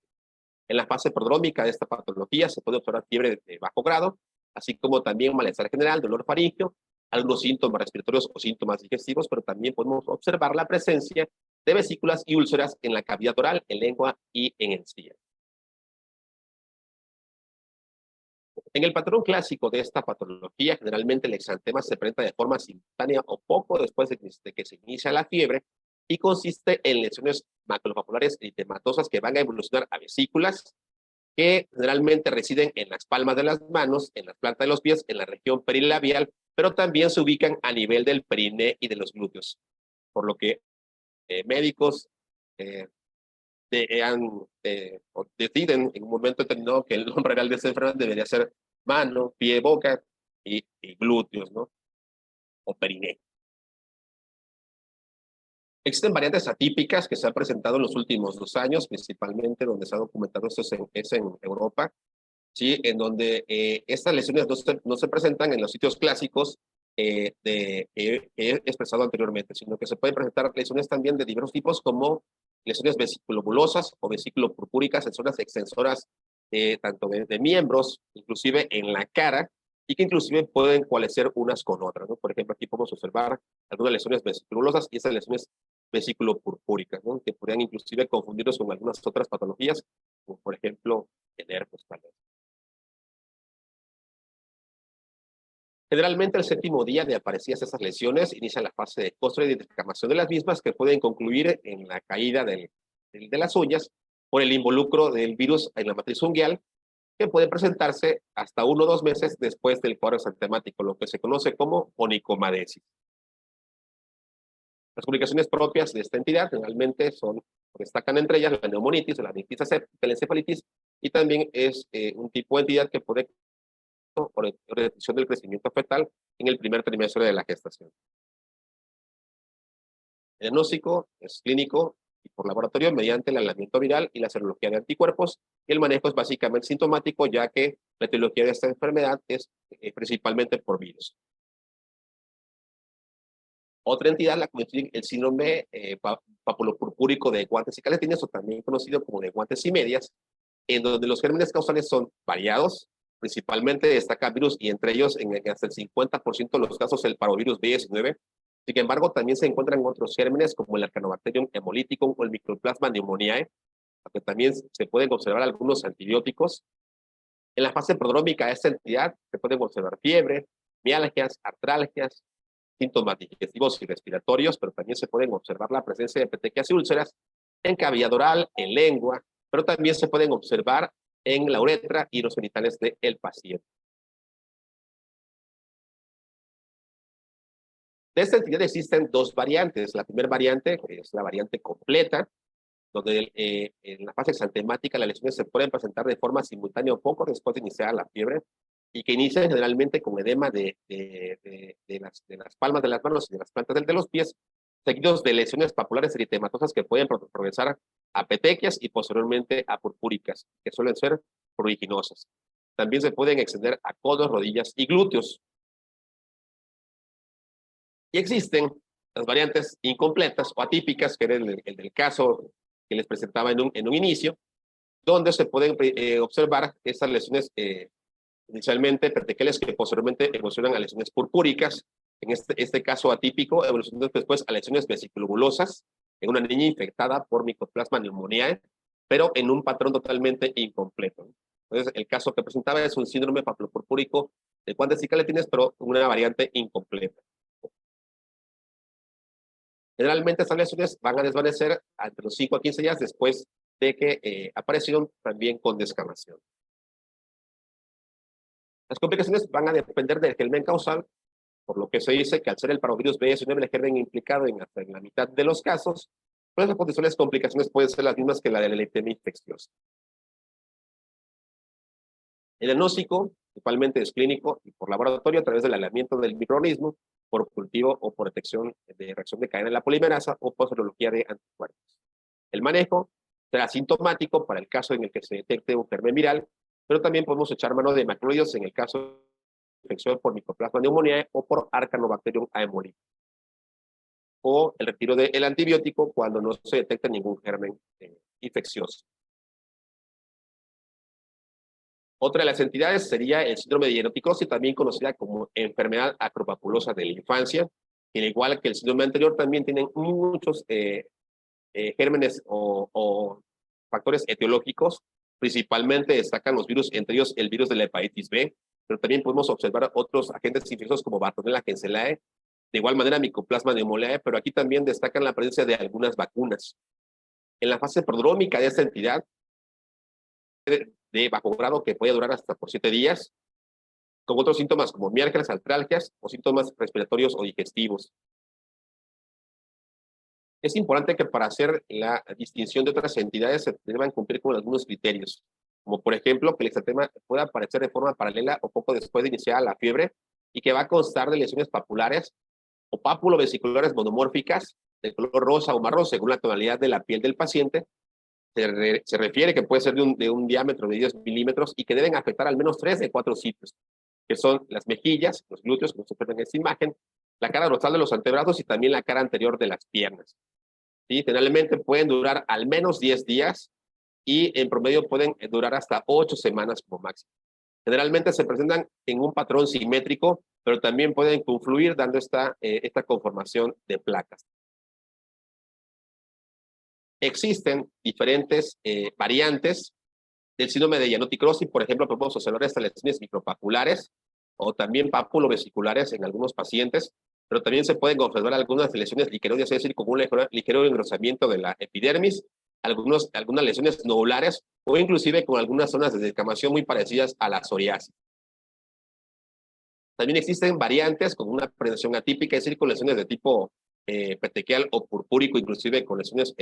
En la fase prodrómica de esta patología se puede observar fiebre de bajo grado, así como también malestar general, dolor faríngeo, algunos síntomas respiratorios o síntomas digestivos, pero también podemos observar la presencia de vesículas y úlceras en la cavidad oral, en lengua y en encía. En el patrón clásico de esta patología, generalmente el exantema se presenta de forma simultánea o poco después de que se inicia la fiebre y consiste en lesiones maculopapulares eritematosas que van a evolucionar a vesículas que generalmente residen en las palmas de las manos, en las plantas de los pies, en la región perilabial, pero también se ubican a nivel del periné y de los glúteos, por lo que médicos deciden en un momento determinado que el nombre real de esta enfermedad debería ser mano, pie, boca y glúteos, ¿no? O periné. Existen variantes atípicas que se han presentado en los últimos 2 años, principalmente donde se ha documentado esto es en Europa, ¿sí? En donde estas lesiones no se presentan en los sitios clásicos que he expresado anteriormente, sino que se pueden presentar lesiones también de diversos tipos, como lesiones vesiculobulosas o vesículo-purpúricas en zonas extensoras tanto de miembros, inclusive en la cara, y que inclusive pueden coalescer unas con otras, ¿no? Por ejemplo, aquí podemos observar algunas lesiones vesiculosas y esas lesiones vesículo-purpúricas, ¿no? Que podrían inclusive confundirlos con algunas otras patologías, como por ejemplo el herpes tal vez. Generalmente, el séptimo día de aparecidas esas lesiones, inicia la fase de costra y de descamación de las mismas, que pueden concluir en la caída de las uñas por el involucro del virus en la matriz unguial, que puede presentarse hasta 1 o 2 meses después del cuadro exantemático, lo que se conoce como onicomadesis. Las complicaciones propias de esta entidad generalmente destacan entre ellas la neumonitis, la rinitis aséptica, la encefalitis, y también es un tipo de entidad que puede por reducción del crecimiento fetal en el primer trimestre de la gestación. El diagnóstico es clínico y por laboratorio mediante el aislamiento viral y la serología de anticuerpos, y el manejo es básicamente sintomático, ya que la etiología de esta enfermedad es principalmente por virus. Otra entidad la constituye el síndrome papulopurpúrico de guantes y calcetines, o también conocido como de guantes y medias, en donde los gérmenes causales son variados. Principalmente destaca virus, y entre ellos en hasta el 50% de los casos el parvovirus B19. Sin embargo, también se encuentran otros gérmenes como el Arcanobacterium hemolyticum o el Mycoplasma pneumoniae, aunque también se pueden observar algunos antibióticos. En la fase prodrómica de esta entidad se pueden observar fiebre, mialgias, artralgias, síntomas digestivos y respiratorios, pero también se pueden observar la presencia de petequias y úlceras en cavidad oral, en lengua, pero también se pueden observar en la uretra y los genitales del paciente. De esta entidad existen 2 variantes. La primera variante es la variante completa, donde en la fase exantemática las lesiones se pueden presentar de forma simultánea o poco después de iniciar la fiebre, y que inician generalmente con edema de las palmas de las manos y de las plantas de los pies, seguidos de lesiones papulares eritematosas que pueden progresar a petequias y posteriormente a purpúricas, que suelen ser pruriginosas. También se pueden extender a codos, rodillas y glúteos. Y existen las variantes incompletas o atípicas, que era el del caso que les presentaba en un inicio, donde se pueden observar estas lesiones inicialmente petequiales que posteriormente evolucionan a lesiones purpúricas. En este caso atípico, evolucionan después a lesiones vesiculobulosas en una niña infectada por Mycoplasma pneumoniae, pero en un patrón totalmente incompleto. Entonces, el caso que presentaba es un síndrome papilopurpúrico de guantes y calcetines, pero una variante incompleta. Generalmente estas lesiones van a desvanecer entre los 5 a 15 días después de que aparecieron también con descamación. Las complicaciones van a depender del germen causal, por lo que se dice que al ser el parvovirus B19 el germen implicado hasta en la mitad de los casos, pues las potenciales complicaciones pueden ser las mismas que la de la leucemia infecciosa. El diagnóstico principalmente es clínico y por laboratorio a través del aislamiento del microorganismo, por cultivo o por detección de reacción de cadena en la polimerasa o por serología de anticuerpos. El manejo será sintomático para el caso en el que se detecte un germen viral, pero también podemos echar mano de macrólidos en el caso de infección por Mycoplasma pneumoniae o por Arcanobacterium aemolic, o el retiro del antibiótico cuando no se detecta ningún germen infeccioso. Otra de las entidades sería el síndrome de hieraticosis, también conocida como enfermedad acropapulosa de la infancia, que al igual que el síndrome anterior también tienen muchos gérmenes o factores etiológicos. Principalmente destacan los virus, entre ellos el virus de la hepatitis B, pero también podemos observar otros agentes infecciosos como Bartonella Henselae, de igual manera Mycoplasma pneumoniae, pero aquí también destacan la presencia de algunas vacunas. En la fase prodrómica de esta entidad, de bajo grado que puede durar hasta por 7 días, con otros síntomas como mialgias, artralgias o síntomas respiratorios o digestivos. Es importante que para hacer la distinción de otras entidades se deban cumplir con algunos criterios, como por ejemplo que el exantema pueda aparecer de forma paralela o poco después de iniciar la fiebre, y que va a constar de lesiones papulares o pápulo-vesiculares monomórficas de color rosa o marrón según la tonalidad de la piel del paciente. Se refiere que puede ser de un diámetro de 10 milímetros y que deben afectar al menos 3 de 4 sitios, que son las mejillas, los glúteos, como se ve en esta imagen, la cara dorsal de los antebrazos y también la cara anterior de las piernas. ¿Sí? Generalmente pueden durar al menos 10 días y en promedio pueden durar hasta 8 semanas como máximo. Generalmente se presentan en un patrón simétrico, pero también pueden confluir dando esta conformación de placas. Existen diferentes variantes del síndrome de Gianotti-Crossi. Por ejemplo, podemos observar estas lesiones micropapulares o también papulobesiculares en algunos pacientes, pero también se pueden observar algunas lesiones liqueroides, es decir, con un ligero engrosamiento de la epidermis, algunas lesiones nodulares o inclusive con algunas zonas de descamación muy parecidas a la psoriasis. También existen variantes con una presentación atípica, es decir, con lesiones de tipo petequial o purpúrico, inclusive con lesiones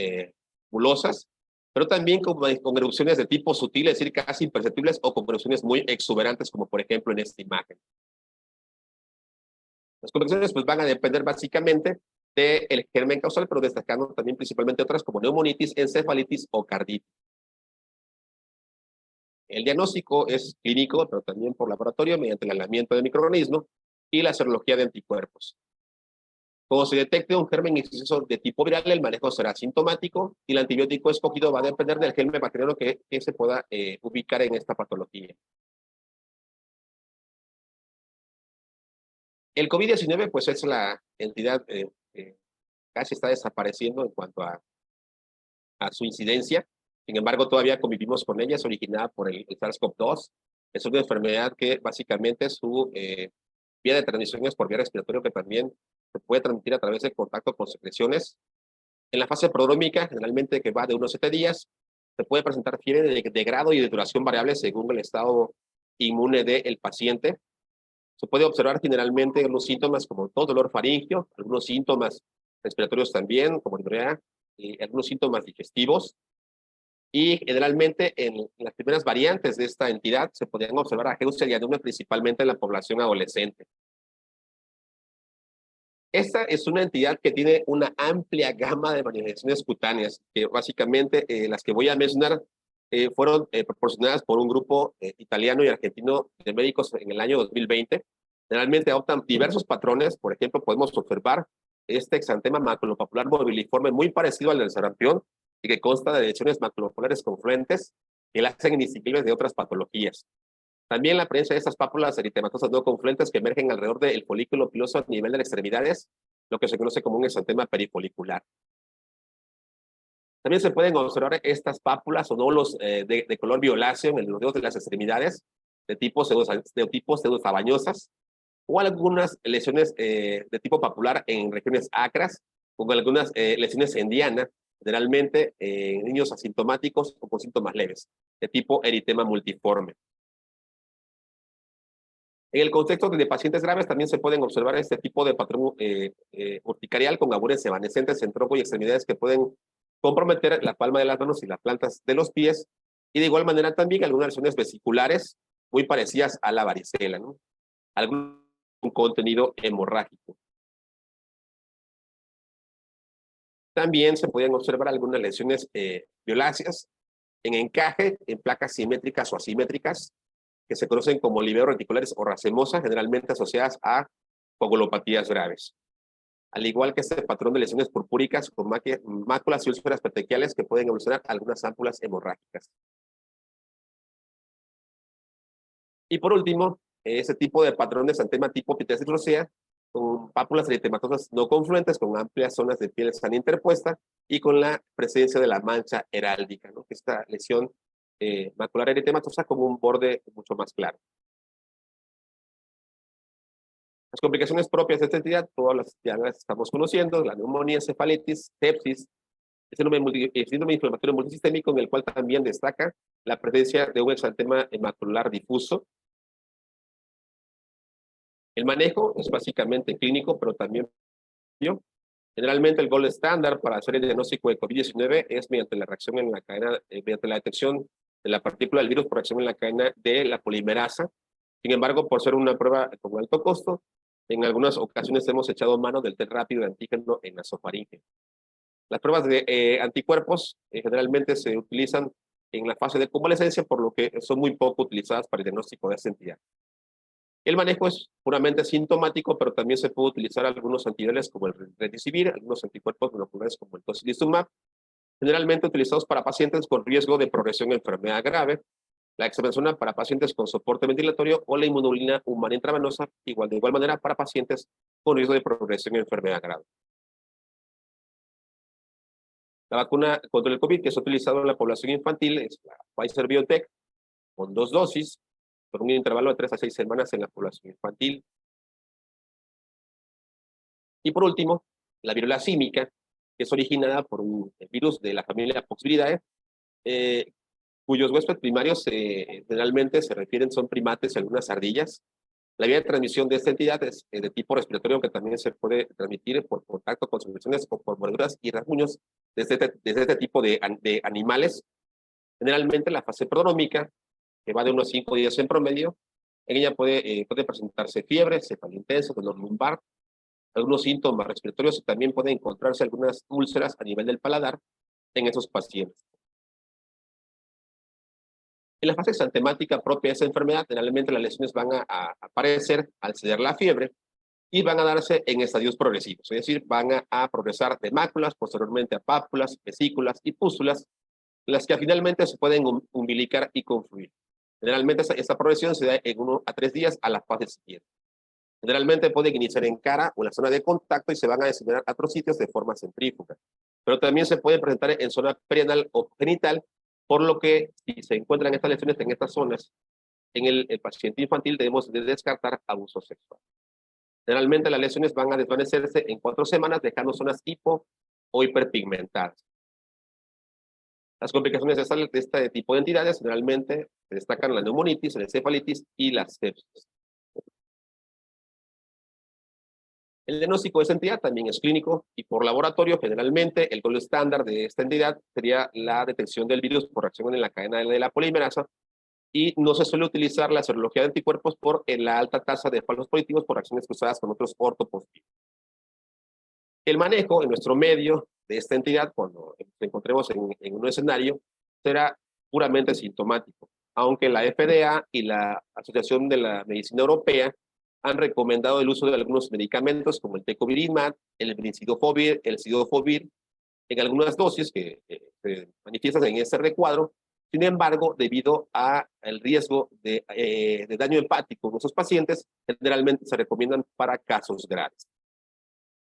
bulosas, pero también con erupciones de tipo sutil, es decir, casi imperceptibles, o con erupciones muy exuberantes, como por ejemplo en esta imagen. Las convecciones pues van a depender básicamente del germen causal, pero destacando también principalmente otras como neumonitis, encefalitis o carditis. El diagnóstico es clínico, pero también por laboratorio mediante el aislamiento de microorganismos y la serología de anticuerpos. Cuando se detecte un germen exceso de tipo viral, el manejo será sintomático y el antibiótico escogido va a depender del germen bacteriano que se pueda ubicar en esta patología. El COVID-19 pues es la entidad casi está desapareciendo en cuanto a su incidencia. Sin embargo, todavía convivimos con ella, es originada por el SARS-CoV-2. Es una enfermedad que básicamente su vía de transmisión es por vía respiratoria, que también se puede transmitir a través de contacto con secreciones. En la fase prodrómica, generalmente que va de unos 7 días, se puede presentar fiebre de grado y de duración variable según el estado inmune del paciente. Se puede observar generalmente algunos síntomas como todo dolor faríngeo, algunos síntomas respiratorios también, como diarrea, y algunos síntomas digestivos. Y generalmente en las primeras variantes de esta entidad se podrían observar ageusia y anemia principalmente en la población adolescente. Esta es una entidad que tiene una amplia gama de manifestaciones cutáneas, que básicamente las que voy a mencionar fueron proporcionadas por un grupo italiano y argentino de médicos en el año 2020. Generalmente adoptan diversos patrones. Por ejemplo, podemos observar este exantema maculopapular moviliforme muy parecido al del sarampión y que consta de lesiones maculopapulares confluentes que la hacen indistinguibles de otras patologías. También la presencia de estas pápulas eritematosas no confluentes que emergen alrededor del folículo piloso a nivel de las extremidades, lo que se conoce como un exantema perifolicular. También se pueden observar estas pápulas o nódulos de color violáceo en los dedos de las extremidades, de tipo pseudosabañosas, o algunas lesiones de tipo papular en regiones acras, con algunas lesiones en diana, generalmente en niños asintomáticos o con síntomas leves, de tipo eritema multiforme. En el contexto de pacientes graves también se pueden observar este tipo de patrón urticarial con abures evanescentes en tronco y extremidades que pueden comprometer la palma de las manos y las plantas de los pies, y de igual manera también algunas lesiones vesiculares muy parecidas a la varicela, ¿no? Algún contenido hemorrágico. También se pueden observar algunas lesiones violáceas en encaje, en placas simétricas o asimétricas, que se conocen como liveos reticulares o racemosas, generalmente asociadas a coagulopatías graves. Al igual que este patrón de lesiones purpúricas con máculas y úlceras petequiales que pueden evolucionar algunas ámpulas hemorrágicas. Y por último, ese tipo de patrón de exantema tipo pityriasis rosea, con pápulas eritematosas no confluentes, con amplias zonas de piel sana interpuesta y con la presencia de la mancha heráldica, ¿no? Esta lesión macular eritematosa como un borde mucho más claro. Las complicaciones propias de esta entidad, todas ya las estamos conociendo: la neumonía, encefalitis, sepsis, el síndrome inflamatorio multisistémico, en el cual también destaca la presencia de un exantema macular difuso. El manejo es básicamente clínico, pero también generalmente el gold estándar para hacer el diagnóstico de COVID-19 es mediante la reacción en la cadena, mediante la detección de la partícula del virus por reacción en la cadena de la polimerasa. Sin embargo, por ser una prueba con alto costo, en algunas ocasiones hemos echado mano del test rápido de antígeno en nasofaringe. Las pruebas de anticuerpos generalmente se utilizan en la fase de convalescencia, por lo que son muy poco utilizadas para el diagnóstico de esta entidad. El manejo es puramente sintomático, pero también se puede utilizar algunos antivirales como el remdesivir, algunos anticuerpos monoclonales como el tocilizumab, generalmente utilizados para pacientes con riesgo de progresión a enfermedad grave, La dexametasona para pacientes con soporte ventilatorio o la inmunoglobulina humana intravenosa, de igual manera para pacientes con riesgo de progresión en enfermedad grave. La vacuna contra el COVID que se ha utilizado en la población infantil es la Pfizer-BioNTech, con 2 dosis, por un intervalo de 3 a 6 semanas en la población infantil. Y por último, la viruela símica, que es originada por un virus de la familia Poxviridae, cuyos huéspedes primarios generalmente son primates y algunas ardillas. La vía de transmisión de esta entidad es de tipo respiratorio, que también se puede transmitir por contacto con secreciones o por mordeduras y rasguños desde este tipo de animales. Generalmente la fase prodrómica, que va de unos 5 días en promedio, en ella puede presentarse fiebre, cefalea intensa, dolor lumbar, algunos síntomas respiratorios, y también pueden encontrarse algunas úlceras a nivel del paladar en esos pacientes. En la fase exantemática propia de esa enfermedad, generalmente las lesiones van a aparecer al ceder la fiebre y van a darse en estadios progresivos, es decir, van a progresar de máculas, posteriormente a pápulas, vesículas y pústulas, las que finalmente se pueden umbilicar y confluir. Generalmente esta progresión se da en 1 a 3 días a la fase siguiente. Generalmente pueden iniciar en cara o en la zona de contacto y se van a diseminar a otros sitios de forma centrífuga. Pero también se puede presentar en zona perianal o genital, por lo que si se encuentran estas lesiones en estas zonas, en el paciente infantil debemos de descartar abuso sexual. Generalmente las lesiones van a desvanecerse en 4 semanas, dejando zonas hipo o hiperpigmentadas. Las complicaciones de este tipo de entidades generalmente se destacan la neumonitis, la encefalitis y la sepsis. El diagnóstico de esta entidad también es clínico y por laboratorio. Generalmente el gold estándar de esta entidad sería la detección del virus por reacción en la cadena de la polimerasa, y no se suele utilizar la serología de anticuerpos por la alta tasa de falsos positivos por reacciones cruzadas con otros ortopositivos. El manejo en nuestro medio de esta entidad, cuando nos encontremos en un escenario, será puramente sintomático, aunque la FDA y la Asociación de la Medicina Europea han recomendado el uso de algunos medicamentos como el tecovirimat, el brincidofovir, el cidofovir, en algunas dosis que se manifiestan en este recuadro. Sin embargo, debido al riesgo de daño hepático en esos pacientes, generalmente se recomiendan para casos graves.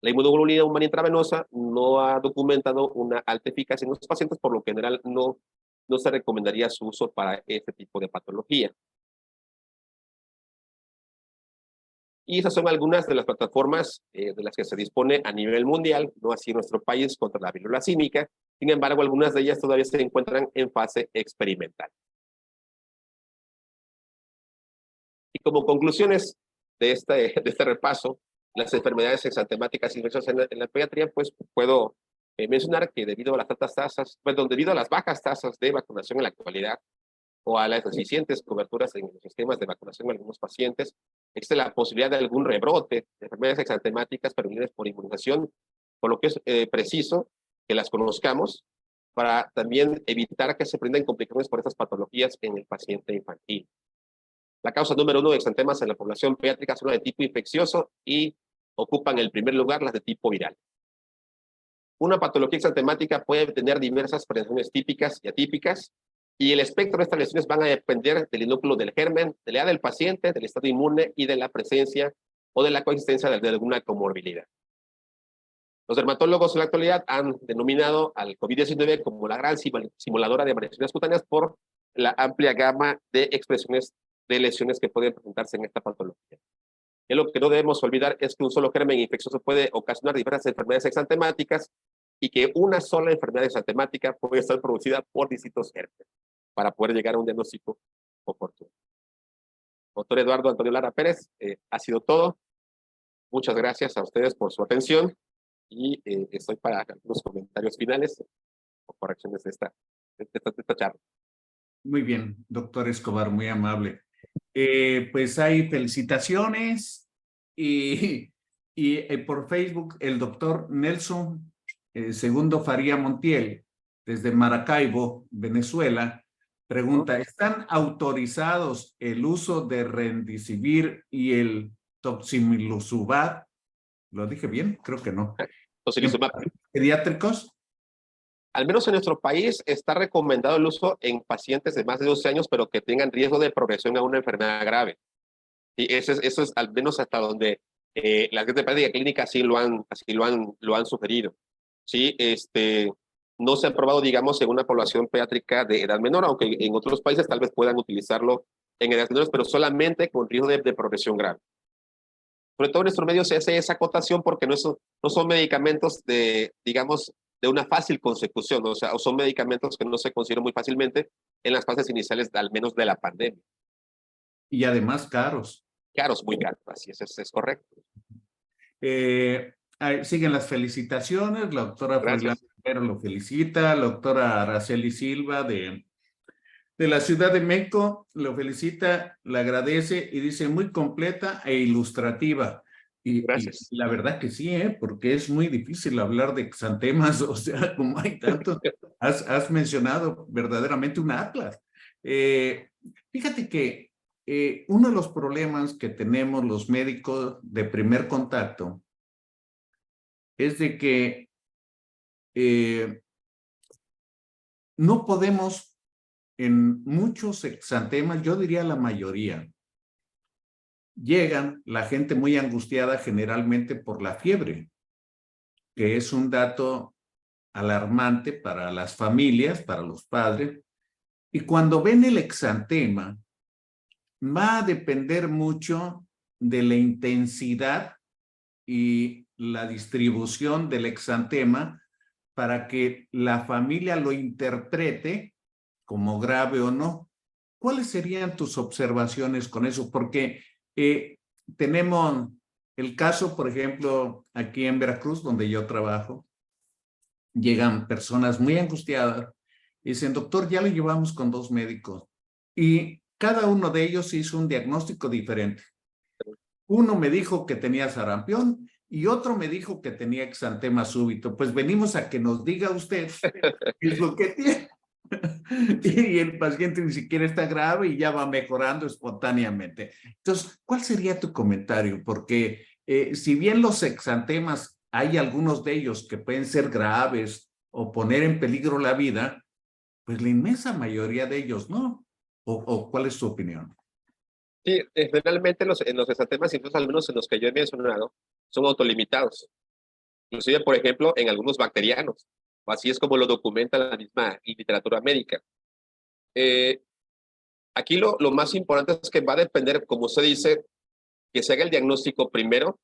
La inmunoglobulina humana intravenosa no ha documentado una alta eficacia en los pacientes, por lo general no se recomendaría su uso para este tipo de patología. Y esas son algunas de las plataformas de las que se dispone a nivel mundial, no así en nuestro país, contra la viruela símica. Sin embargo, algunas de ellas todavía se encuentran en fase experimental. Y como conclusiones de este repaso, las enfermedades exantemáticas infecciosas en la pediatría, pues puedo mencionar que debido a las altas tasas, debido a las bajas tasas de vacunación en la actualidad, o a las deficientes coberturas en los sistemas de vacunación en algunos pacientes, existe la posibilidad de algún rebrote de enfermedades exantemáticas prevenidas por inmunización, por lo que es preciso que las conozcamos para también evitar que se prendan complicaciones por estas patologías en el paciente infantil. La causa número 1 de exantemas en la población pediátrica son las de tipo infeccioso y ocupan el primer lugar las de tipo viral. Una patología exantemática puede tener diversas presentaciones típicas y atípicas, y el espectro de estas lesiones van a depender del núcleo del germen, de la edad del paciente, del estado inmune y de la presencia o de la coexistencia de alguna comorbilidad. Los dermatólogos en la actualidad han denominado al COVID-19 como la gran simuladora de variaciones cutáneas por la amplia gama de expresiones de lesiones que pueden presentarse en esta patología. Y lo que no debemos olvidar es que un solo germen infeccioso puede ocasionar diversas enfermedades exantemáticas, y que una sola enfermedad exantemática puede estar producida por distintos gérmenes para poder llegar a un diagnóstico oportuno. Doctor Eduardo Antonio Lara Pérez, ha sido todo. Muchas gracias a ustedes por su atención, y estoy para algunos comentarios finales o correcciones de esta charla. Muy bien, doctor Escobar, muy amable. Pues hay felicitaciones y por Facebook el doctor Nelson Segundo Faría Montiel, desde Maracaibo, Venezuela, pregunta, ¿están autorizados el uso de Remdesivir y el Toximiluzumab? ¿Lo dije bien? Creo que no. Tocilizumab. ¿Pediátricos? Al menos en nuestro país está recomendado el uso en pacientes de más de 12 años, pero que tengan riesgo de progresión a una enfermedad grave. Y eso es al menos hasta donde las guías de práctica clínica lo han sugerido. ¿Sí? No se ha probado, digamos, en una población pediátrica de edad menor, aunque en otros países tal vez puedan utilizarlo en edades menores, pero solamente con riesgo de progresión grave. Sobre todo en nuestros medios se hace esa acotación porque no son medicamentos de, digamos, de una fácil consecución, o sea, o son medicamentos que no se consideran muy fácilmente en las fases iniciales, al menos de la pandemia. Y además caros. Caros, muy caros, así es correcto. Siguen las felicitaciones, la doctora Froilán Rivero lo felicita, la doctora Araceli Silva de la Ciudad de México lo felicita, le agradece y dice muy completa e ilustrativa. Y la verdad que sí, porque es muy difícil hablar de exantemas, o sea, como hay tantos, has mencionado verdaderamente un atlas. Fíjate que uno de los problemas que tenemos los médicos de primer contacto es de que no podemos en muchos exantemas, yo diría la mayoría, llegan la gente muy angustiada generalmente por la fiebre, que es un dato alarmante para las familias, para los padres, y cuando ven el exantema, va a depender mucho de la intensidad y la distribución del exantema para que la familia lo interprete como grave o no. ¿Cuáles serían tus observaciones con eso? Porque tenemos el caso, por ejemplo, aquí en Veracruz, donde yo trabajo, llegan personas muy angustiadas y dicen, doctor, ya lo llevamos con 2 médicos y cada uno de ellos hizo un diagnóstico diferente. Uno me dijo que tenía sarampión y otro me dijo que tenía exantema súbito. Pues venimos a que nos diga usted qué es lo que tiene. Y el paciente ni siquiera está grave y ya va mejorando espontáneamente. Entonces, ¿cuál sería tu comentario? Porque si bien los exantemas, hay algunos de ellos que pueden ser graves o poner en peligro la vida, pues la inmensa mayoría de ellos no. ¿O cuál es tu opinión? Sí, generalmente en los exantemas, incluso al menos en los que yo he mencionado, son autolimitados. Inclusive, por ejemplo, en algunos bacterianos. Así es como lo documenta la misma literatura médica. Aquí lo más importante es que va a depender, como usted dice, que se haga el diagnóstico primero,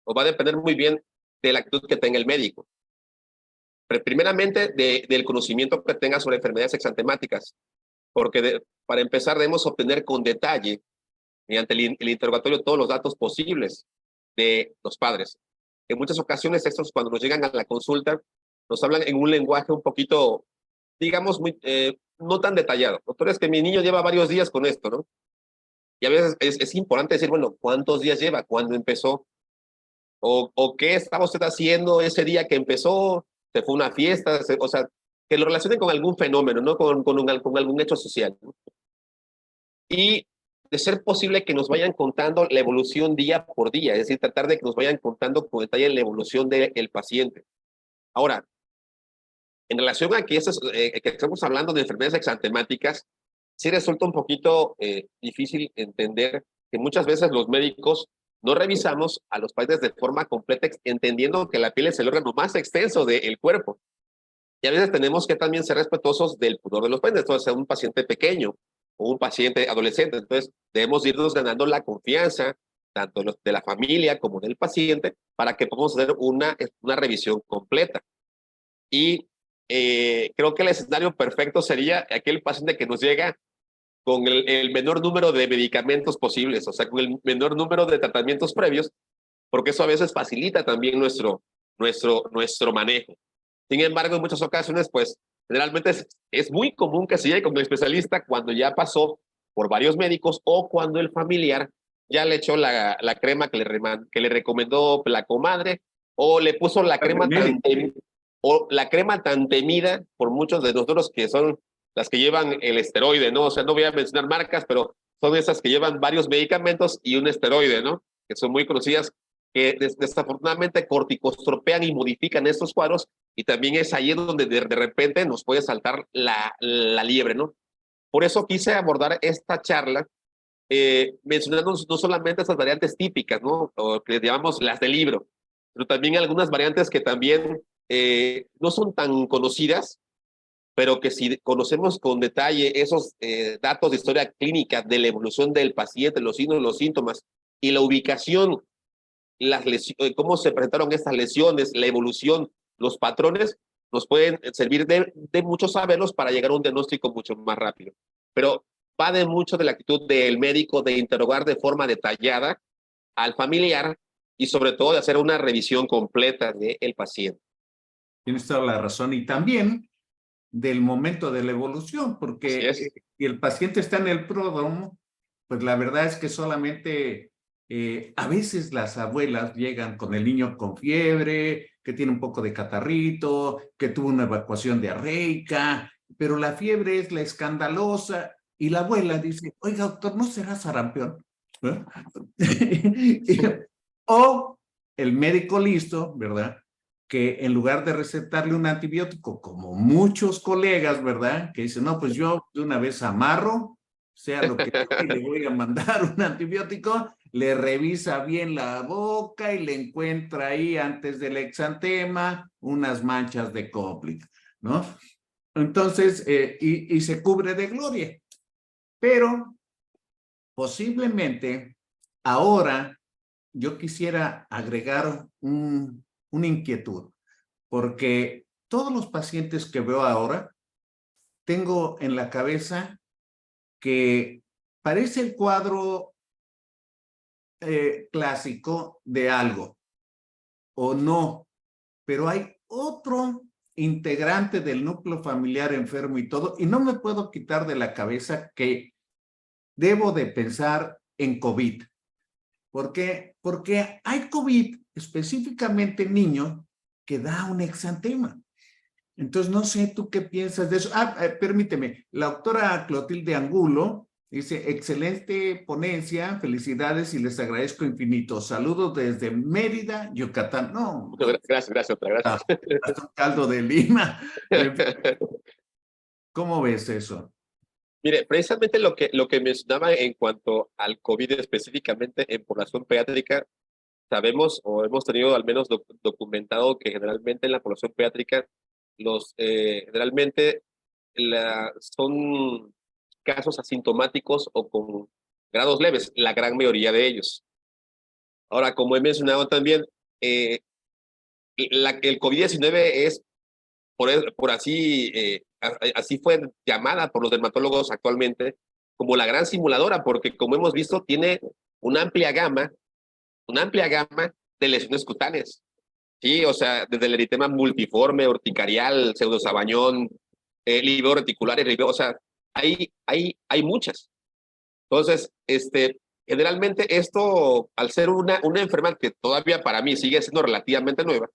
o va a depender muy bien de la actitud que tenga el médico. Pero primeramente, del conocimiento que tenga sobre enfermedades exantemáticas, porque para empezar debemos obtener con detalle, mediante el interrogatorio, todos los datos posibles de los padres. En muchas ocasiones, estos cuando nos llegan a la consulta, nos hablan en un lenguaje un poquito, digamos, no tan detallado. Doctor, es que mi niño lleva varios días con esto, ¿no? Y a veces es importante decir, bueno, ¿cuántos días lleva? ¿Cuándo empezó? ¿O qué estaba usted haciendo ese día que empezó? ¿Se fue a una fiesta? O sea, que lo relacionen con algún fenómeno, ¿no? Con algún hecho social, ¿no? Y de ser posible que nos vayan contando la evolución día por día, es decir, tratar de que nos vayan contando con detalle la evolución del paciente. Ahora, en relación a que estamos hablando de enfermedades exantemáticas, sí resulta un poquito difícil entender que muchas veces los médicos no revisamos a los pacientes de forma completa, entendiendo que la piel es el órgano más extenso del cuerpo. Y a veces tenemos que también ser respetuosos del pudor de los pacientes, entonces sea un paciente pequeño o un paciente adolescente. Entonces debemos irnos ganando la confianza tanto de la familia como del paciente para que podamos hacer una revisión completa. Y creo que el escenario perfecto sería aquel paciente que nos llega con el menor número de medicamentos posibles, o sea, con el menor número de tratamientos previos, porque eso a veces facilita también nuestro manejo. Sin embargo, en muchas ocasiones, pues, generalmente es muy común que se llegue con el especialista cuando ya pasó por varios médicos o cuando el familiar ya le echó la crema que le recomendó la comadre o le puso la crema tan temida por muchos de nosotros que son las que llevan el esteroide, ¿no? O sea, no voy a mencionar marcas, pero son esas que llevan varios medicamentos y un esteroide, ¿no? Que son muy conocidas que desafortunadamente corticostropean y modifican estos cuadros, y también es ahí donde de repente nos puede saltar la liebre, ¿no? Por eso quise abordar esta charla mencionando no solamente esas variantes típicas, ¿no? O que llamamos las del libro, pero también algunas variantes que también no son tan conocidas, pero que si conocemos con detalle esos datos de historia clínica de la evolución del paciente, los signos, los síntomas y la ubicación, cómo se presentaron estas lesiones, la evolución, los patrones, nos pueden servir de muchos saberlos para llegar a un diagnóstico mucho más rápido. Pero va de mucho de la actitud del médico de interrogar de forma detallada al familiar y sobre todo de hacer una revisión completa del paciente. Tienes toda la razón. Y también del momento de la evolución, porque si el paciente está en el pródromo, pues la verdad es que solamente a veces las abuelas llegan con el niño con fiebre, que tiene un poco de catarrito, que tuvo una evacuación diarreica, pero la fiebre es la escandalosa y la abuela dice, oiga doctor, ¿no será sarampión? O el médico listo, ¿verdad? Que en lugar de recetarle un antibiótico, como muchos colegas, ¿verdad? Que dicen, no, pues yo de una vez amarro, sea lo que sea, y le voy a mandar un antibiótico, le revisa bien la boca y le encuentra ahí, antes del exantema, unas manchas de Koplik, ¿no? Entonces, y se cubre de gloria. Pero posiblemente ahora yo quisiera agregar una inquietud, porque todos los pacientes que veo ahora, tengo en la cabeza que parece el cuadro clásico de algo, o no, pero hay otro integrante del núcleo familiar enfermo y todo, y no me puedo quitar de la cabeza que debo de pensar en COVID. ¿Por qué? Porque hay COVID, específicamente en niños, que da un exantema. Entonces, no sé tú qué piensas de eso. Permíteme, la doctora Clotilde Angulo dice, excelente ponencia, felicidades y les agradezco infinito. Saludos desde Mérida, Yucatán. No, Gracias, otra, gracias. hasta un caldo de Lima. ¿Cómo ves eso? Mire, precisamente lo que mencionaba en cuanto al COVID específicamente en población pediátrica, sabemos o hemos tenido al menos documentado que generalmente en la población pediátrica generalmente son casos asintomáticos o con grados leves, la gran mayoría de ellos. Ahora, como he mencionado también, eh, el COVID-19 es, por así, así fue llamada por los dermatólogos actualmente, como la gran simuladora, porque como hemos visto, tiene una amplia gama de lesiones cutáneas. Sí, o sea, desde el eritema multiforme, urticarial, pseudosabañón, libeo reticular, o sea, hay muchas. Entonces, generalmente esto, al ser una enfermedad que todavía para mí sigue siendo relativamente nueva,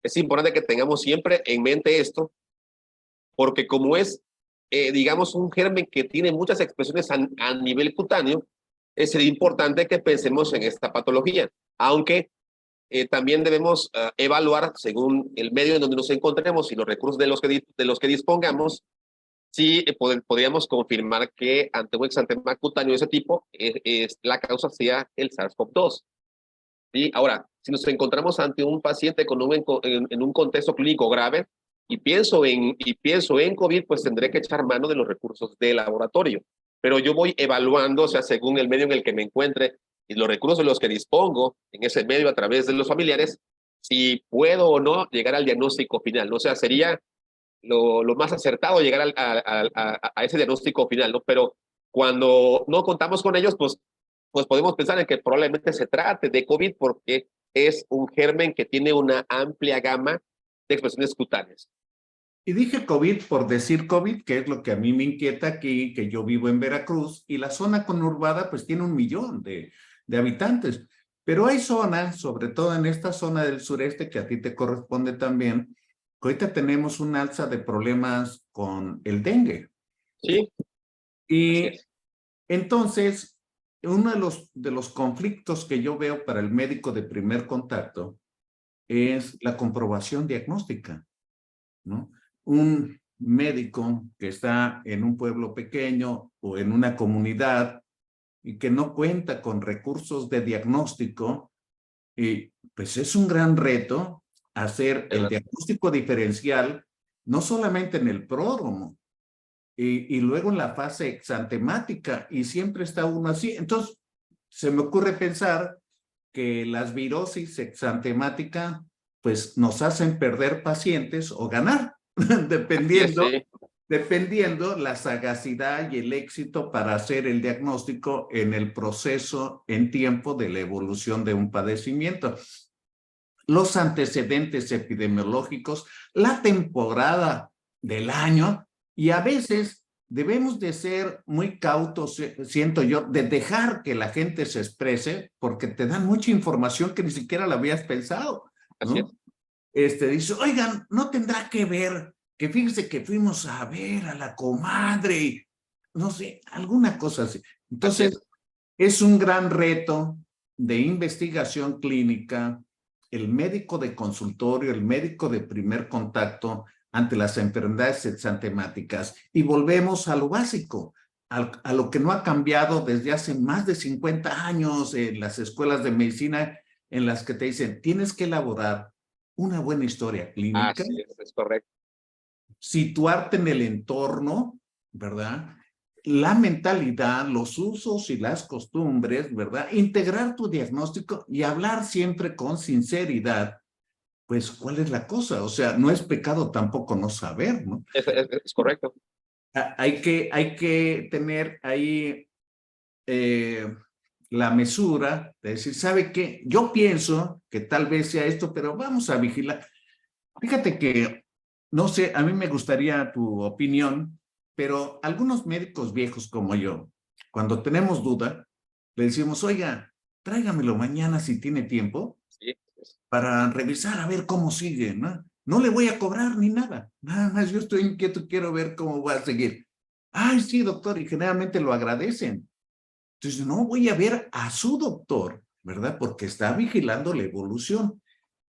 es importante que tengamos siempre en mente esto, porque como es, digamos, un germen que tiene muchas expresiones a nivel cutáneo, es importante que pensemos en esta patología, aunque también debemos evaluar, según el medio en donde nos encontremos y los recursos de los que dispongamos, si podríamos confirmar que ante un exantema cutáneo de ese tipo, la causa sea el SARS-CoV-2. ¿Sí? Ahora, si nos encontramos ante un paciente con en un contexto clínico grave y pienso en COVID, pues tendré que echar mano de los recursos de laboratorio. Pero yo voy evaluando, o sea, según el medio en el que me encuentre y los recursos de los que dispongo en ese medio a través de los familiares, si puedo o no llegar al diagnóstico final. O sea, sería lo más acertado llegar a ese diagnóstico final, ¿no? Pero cuando no contamos con ellos, pues podemos pensar en que probablemente se trate de COVID porque es un germen que tiene una amplia gama de expresiones cutáneas. Y dije COVID por decir COVID, que es lo que a mí me inquieta aquí, que yo vivo en Veracruz, y la zona conurbada pues tiene 1 millón de habitantes. Pero hay zonas, sobre todo en esta zona del sureste, que a ti te corresponde también, que ahorita tenemos un alza de problemas con el dengue. Sí, así Y es. entonces, uno de los conflictos que yo veo para el médico de primer contacto es la comprobación diagnóstica, ¿no? Un médico que está en un pueblo pequeño o en una comunidad y que no cuenta con recursos de diagnóstico, y pues es un gran reto hacer el diagnóstico diferencial, no solamente en el pródromo, y luego en la fase exantemática, y siempre está uno así. Entonces, se me ocurre pensar que las virosis exantemática, pues nos hacen perder pacientes o ganar, dependiendo la sagacidad y el éxito para hacer el diagnóstico en el proceso en tiempo de la evolución de un padecimiento. Los antecedentes epidemiológicos, la temporada del año, y a veces debemos de ser muy cautos, siento yo, de dejar que la gente se exprese, porque te dan mucha información que ni siquiera la habías pensado, ¿no? Dice, oigan, ¿no tendrá que ver que fíjese que fuimos a ver a la comadre y no sé, alguna cosa así? Entonces, es un gran reto de investigación clínica, el médico de consultorio, el médico de primer contacto ante las enfermedades exantemáticas. Y volvemos a lo básico, a lo que no ha cambiado desde hace más de 50 años en las escuelas de medicina, en las que te dicen, tienes que elaborar una buena historia clínica. Así es correcto. Situarte en el entorno, ¿verdad? La mentalidad, los usos y las costumbres, ¿verdad? Integrar tu diagnóstico y hablar siempre con sinceridad. Pues, ¿cuál es la cosa? O sea, no es pecado tampoco no saber, ¿no? Es correcto. Hay que tener ahí la mesura de decir, ¿sabe qué? Yo pienso que tal vez sea esto, pero vamos a vigilar. Fíjate que, no sé, a mí me gustaría tu opinión, pero algunos médicos viejos como yo, cuando tenemos duda, le decimos, oiga, tráigamelo mañana si tiene tiempo para revisar a ver cómo sigue, ¿no? No le voy a cobrar ni nada, nada más yo estoy inquieto, quiero ver cómo va a seguir. Ay, sí, doctor, y generalmente lo agradecen. Entonces, no voy a ver a su doctor, ¿verdad? Porque está vigilando la evolución.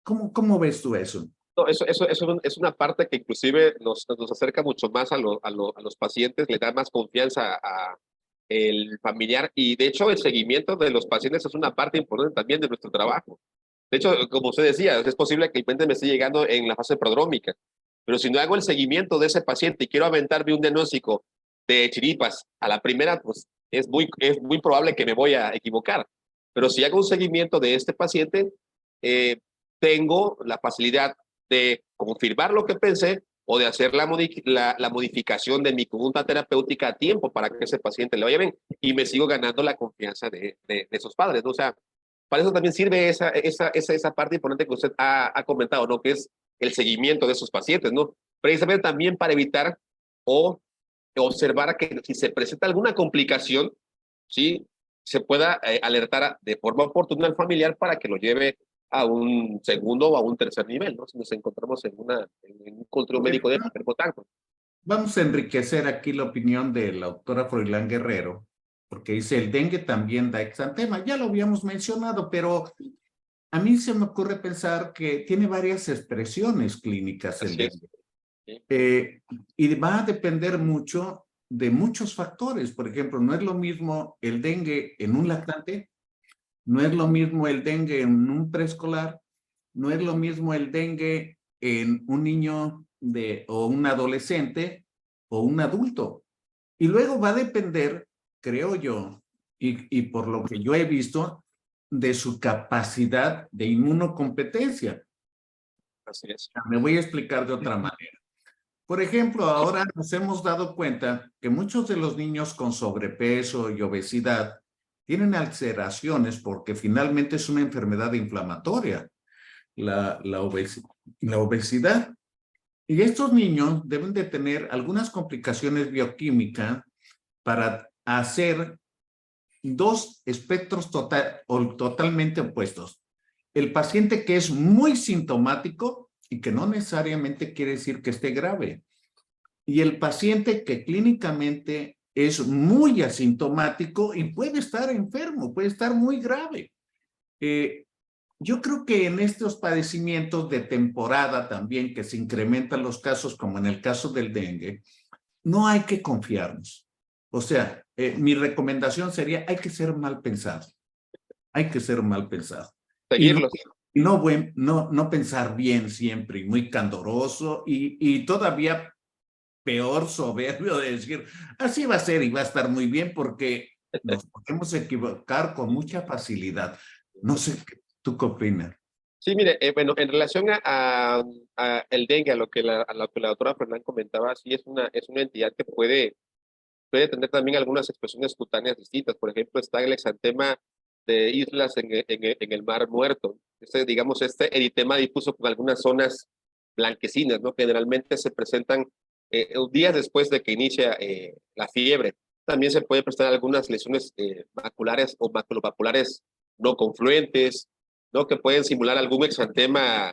¿Cómo ves tú eso? No, eso es una parte que inclusive nos acerca mucho más a los pacientes, le da más confianza a el familiar y de hecho el seguimiento de los pacientes es una parte importante también de nuestro trabajo. De hecho, como usted decía, es posible que el paciente me esté llegando en la fase prodrómica, pero si no hago el seguimiento de ese paciente y quiero aventarme un diagnóstico de chiripas a la primera, pues es muy probable que me voy a equivocar. Pero si hago un seguimiento de este paciente, tengo la facilidad de confirmar lo que pensé o de hacer la modificación de mi conducta terapéutica a tiempo para que ese paciente le vaya bien y me sigo ganando la confianza de esos padres, ¿no? O sea, para eso también sirve esa parte importante que usted ha comentado, ¿no? Que es el seguimiento de esos pacientes, ¿no? Precisamente también para evitar o observar que si se presenta alguna complicación, ¿sí? Se pueda alertar de forma oportuna al familiar para que lo lleve a un segundo o a un tercer nivel, ¿no? Si nos encontramos en un control médico de primer contacto. Vamos a enriquecer aquí la opinión de la doctora Froilán Guerrero, porque dice, el dengue también da exantema. Ya lo habíamos mencionado, pero a mí se me ocurre pensar que tiene varias expresiones clínicas el dengue. Y va a depender mucho de muchos factores. Por ejemplo, no es lo mismo el dengue en un lactante, no es lo mismo el dengue en un preescolar, no es lo mismo el dengue en un niño o un adolescente o un adulto. Y luego va a depender, creo yo, y por lo que yo he visto, de su capacidad de inmunocompetencia. Así es. Me voy a explicar de otra manera. Por ejemplo, ahora nos hemos dado cuenta que muchos de los niños con sobrepeso y obesidad tienen alteraciones porque finalmente es una enfermedad inflamatoria, la obesidad. Y estos niños deben de tener algunas complicaciones bioquímicas para hacer dos espectros totalmente opuestos. El paciente que es muy sintomático y que no necesariamente quiere decir que esté grave. Y el paciente que clínicamente es muy asintomático y puede estar enfermo, puede estar muy grave. Yo creo que en estos padecimientos de temporada también, que se incrementan los casos, como en el caso del dengue, no hay que confiarnos. O sea, mi recomendación sería, hay que ser mal pensado. Hay que ser mal pensado. Y no, Seguirlos. no pensar bien siempre, y muy candoroso, y todavía peor, soberbio, de decir, así va a ser y va a estar muy bien, porque nos podemos equivocar con mucha facilidad. No sé, ¿tú qué opinas? Sí, mire, bueno, en relación a el dengue, a lo que la doctora Fernán comentaba, sí es una entidad que puede tener también algunas expresiones cutáneas distintas. Por ejemplo, está el exantema de islas en el Mar Muerto. Digamos, este eritema difuso con algunas zonas blanquecinas, ¿no? Generalmente se presentan días después de que inicia la fiebre. También se puede presentar algunas lesiones maculares o maculopapulares no confluentes, ¿no? Que pueden simular algún exantema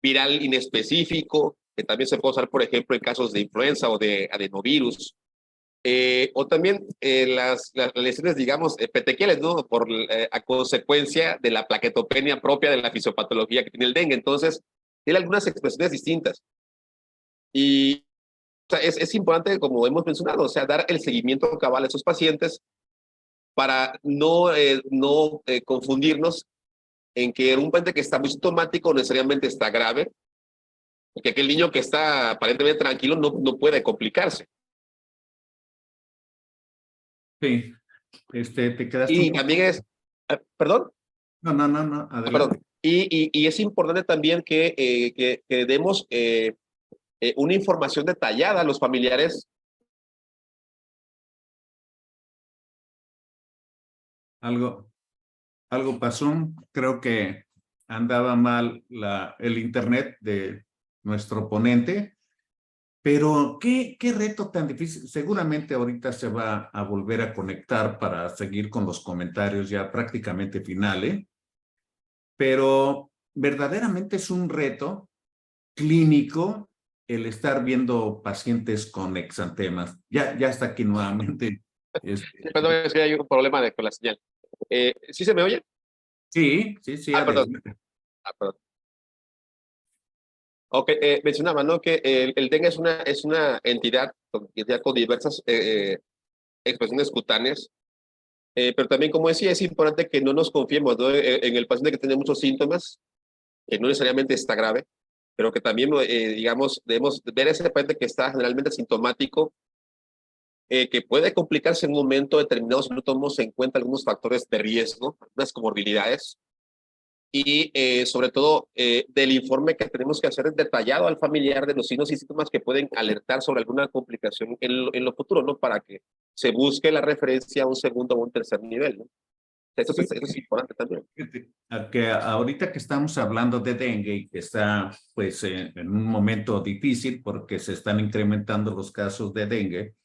viral inespecífico, que también se puede usar, por ejemplo, en casos de influenza o de adenovirus. O también las lesiones, digamos, petequiales, ¿no? A consecuencia de la plaquetopenia propia de la fisiopatología que tiene el dengue. Entonces, tiene algunas expresiones distintas. Y o sea, es importante, como hemos mencionado, o sea, dar el seguimiento cabal a esos pacientes para no confundirnos en que un paciente que está muy sintomático necesariamente está grave, porque aquel niño que está aparentemente tranquilo no puede complicarse. Sí, te quedaste un Y poco. también es, perdón. No, Perdón. adelante. Y es importante también que demos una información detallada a los familiares. Algo, algo pasó, creo que andaba mal el internet de nuestro ponente, pero qué reto tan difícil. Seguramente ahorita se va a volver a conectar para seguir con los comentarios ya prácticamente finales, pero verdaderamente es un reto clínico el estar viendo pacientes con exantemas. Ya está aquí nuevamente. Perdón, es que hay un problema con la señal. ¿Sí se me oye? Sí, Perdón. adelante. Perdón. Ok, mencionaba, ¿no? Que el dengue es una entidad ya con diversas expresiones cutáneas, pero también, como decía, es importante que no nos confiemos, ¿no? En el paciente que tiene muchos síntomas, que no necesariamente está grave, pero que también, digamos, debemos ver ese paciente que está generalmente sintomático, que puede complicarse en un momento determinado si no tomamos en cuenta algunos factores de riesgo, unas comorbilidades, y sobre todo del informe que tenemos que hacer detallado al familiar de los signos y síntomas que pueden alertar sobre alguna complicación en lo futuro, ¿no? Para que se busque la referencia a un segundo o un tercer nivel, ¿no? Eso es importante también. Fíjate, que ahorita que estamos hablando de dengue y que está pues en un momento difícil porque se están incrementando los casos de dengue,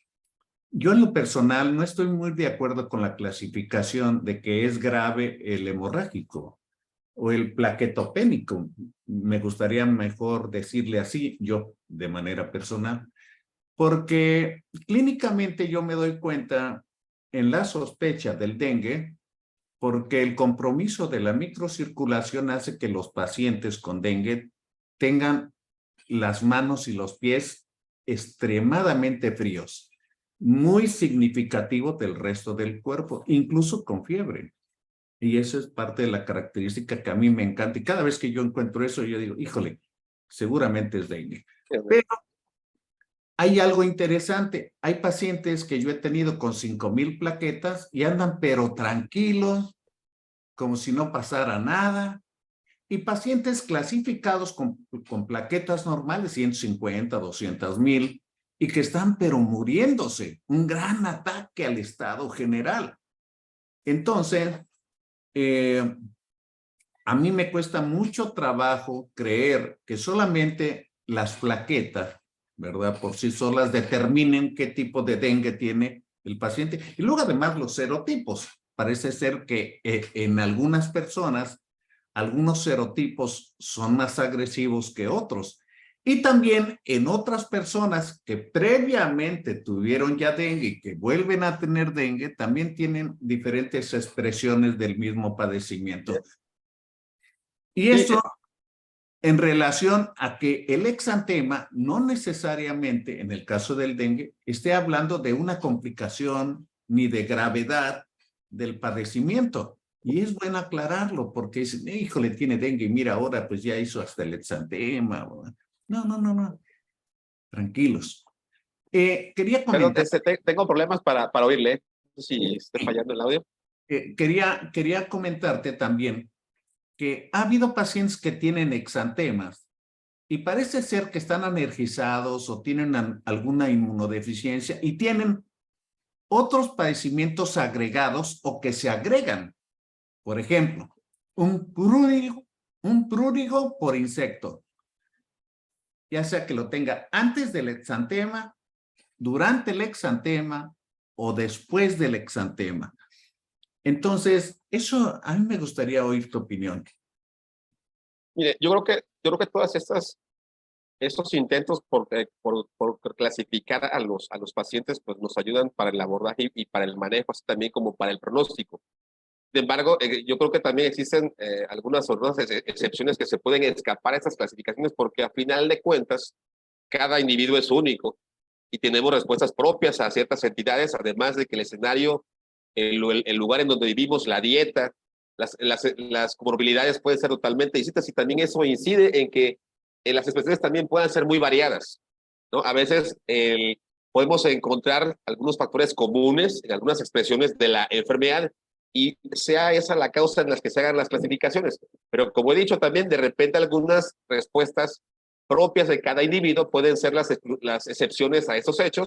yo en lo personal no estoy muy de acuerdo con la clasificación de que es grave el hemorrágico o el plaquetopénico. Me gustaría mejor decirle así yo de manera personal, porque clínicamente yo me doy cuenta en la sospecha del dengue porque el compromiso de la microcirculación hace que los pacientes con dengue tengan las manos y los pies extremadamente fríos, muy significativos del resto del cuerpo, incluso con fiebre. Y eso es parte de la característica que a mí me encanta. Y cada vez que yo encuentro eso, yo digo, híjole, seguramente es dengue. Pero hay algo interesante. Hay pacientes que yo he tenido con 5,000 plaquetas y andan pero tranquilos, como si no pasara nada. Y pacientes clasificados con plaquetas normales, 150, 200,000, y que están pero muriéndose. Un gran ataque al estado general. Entonces, eh, a mí me cuesta mucho trabajo creer que solamente las plaquetas, ¿verdad? Por sí solas determinen qué tipo de dengue tiene el paciente. Y luego además los serotipos. Parece ser que en algunas personas, algunos serotipos son más agresivos que otros. Y también en otras personas que previamente tuvieron ya dengue y que vuelven a tener dengue, también tienen diferentes expresiones del mismo padecimiento. Y Sí, eso en relación a que el exantema no necesariamente, en el caso del dengue, esté hablando de una complicación ni de gravedad del padecimiento. Y es bueno aclararlo porque dicen, híjole, tiene dengue y mira ahora pues ya hizo hasta el exantema. No, no, no, no. Tranquilos. Quería perdón, comentar, tengo problemas para oírle. No sé si esté fallando el audio. quería comentarte también que ha habido pacientes que tienen exantemas y parece ser que están alergizados o tienen alguna inmunodeficiencia y tienen otros padecimientos agregados o que se agregan. Por ejemplo, un prurigo por insecto, ya sea que lo tenga antes del exantema, durante el exantema o después del exantema. Entonces, eso a mí me gustaría oír tu opinión. Mire, yo creo que todas estos intentos por clasificar a los pacientes, pues nos ayudan para el abordaje y para el manejo, así también como para el pronóstico. Sin embargo, yo creo que también existen algunas otras excepciones que se pueden escapar a estas clasificaciones porque a final de cuentas, cada individuo es único y tenemos respuestas propias a ciertas entidades, además de que el escenario, el lugar en donde vivimos, la dieta, las comorbilidades pueden ser totalmente distintas y también eso incide en que las expresiones también puedan ser muy variadas, ¿no? A veces podemos encontrar algunos factores comunes en algunas expresiones de la enfermedad y sea esa la causa en las que se hagan las clasificaciones. Pero como he dicho también, de repente algunas respuestas propias de cada individuo pueden ser las excepciones a esos hechos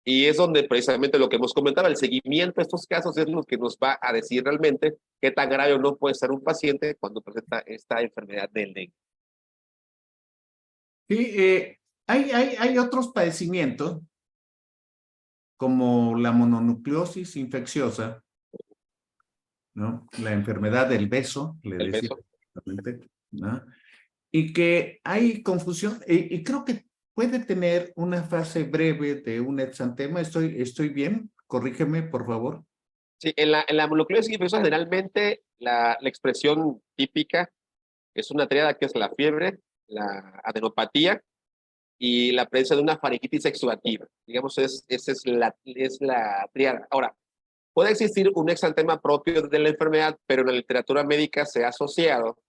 y es donde precisamente lo que hemos comentado, el seguimiento de estos casos es lo que nos va a decir realmente qué tan grave o no puede ser un paciente cuando presenta esta enfermedad del dengue. Sí, hay otros padecimientos como la mononucleosis infecciosa, ¿no? La enfermedad del beso, le El decía, beso. ¿no? Y que hay confusión, y creo que puede tener una fase breve de un exantema. ¿Estoy bien? Corrígeme, por favor. Sí, en la mononucleosis infecciosa generalmente la expresión típica es una triada que es la fiebre, la adenopatía y la presencia de una faringitis exudativa. Digamos, esa es la triada. Ahora, puede existir un exantema propio de la enfermedad, pero en la literatura médica se ha asociado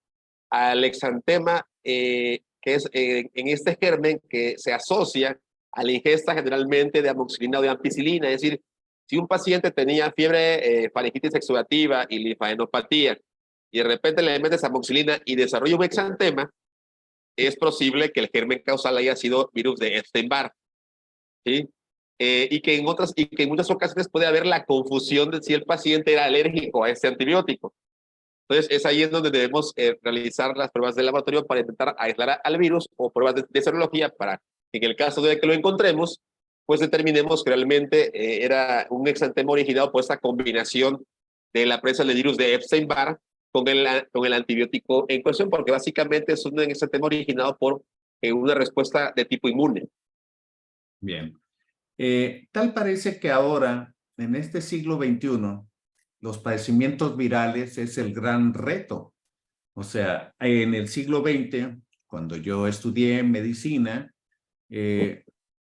al exantema, que es en este germen que se asocia a la ingesta generalmente de amoxicilina o de ampicilina. Es decir, si un paciente tenía fiebre, faringitis exudativa y linfadenopatía, y de repente le metes amoxicilina y desarrolla un exantema, es posible que el germen causal haya sido virus de Epstein-Barr, ¿sí? Y que en muchas ocasiones puede haber la confusión de si el paciente era alérgico a ese antibiótico. Entonces, es ahí en donde debemos realizar las pruebas de laboratorio para intentar aislar al virus o pruebas de serología para, en el caso de que lo encontremos, pues determinemos que realmente era un exantema originado por esta combinación de la presencia del virus de Epstein-Barr con el antibiótico en cuestión, porque básicamente es un exantema originado por una respuesta de tipo inmune. Bien. Tal parece que ahora, en este siglo XXI, los padecimientos virales es el gran reto. O sea, en el siglo XX, cuando yo estudié medicina,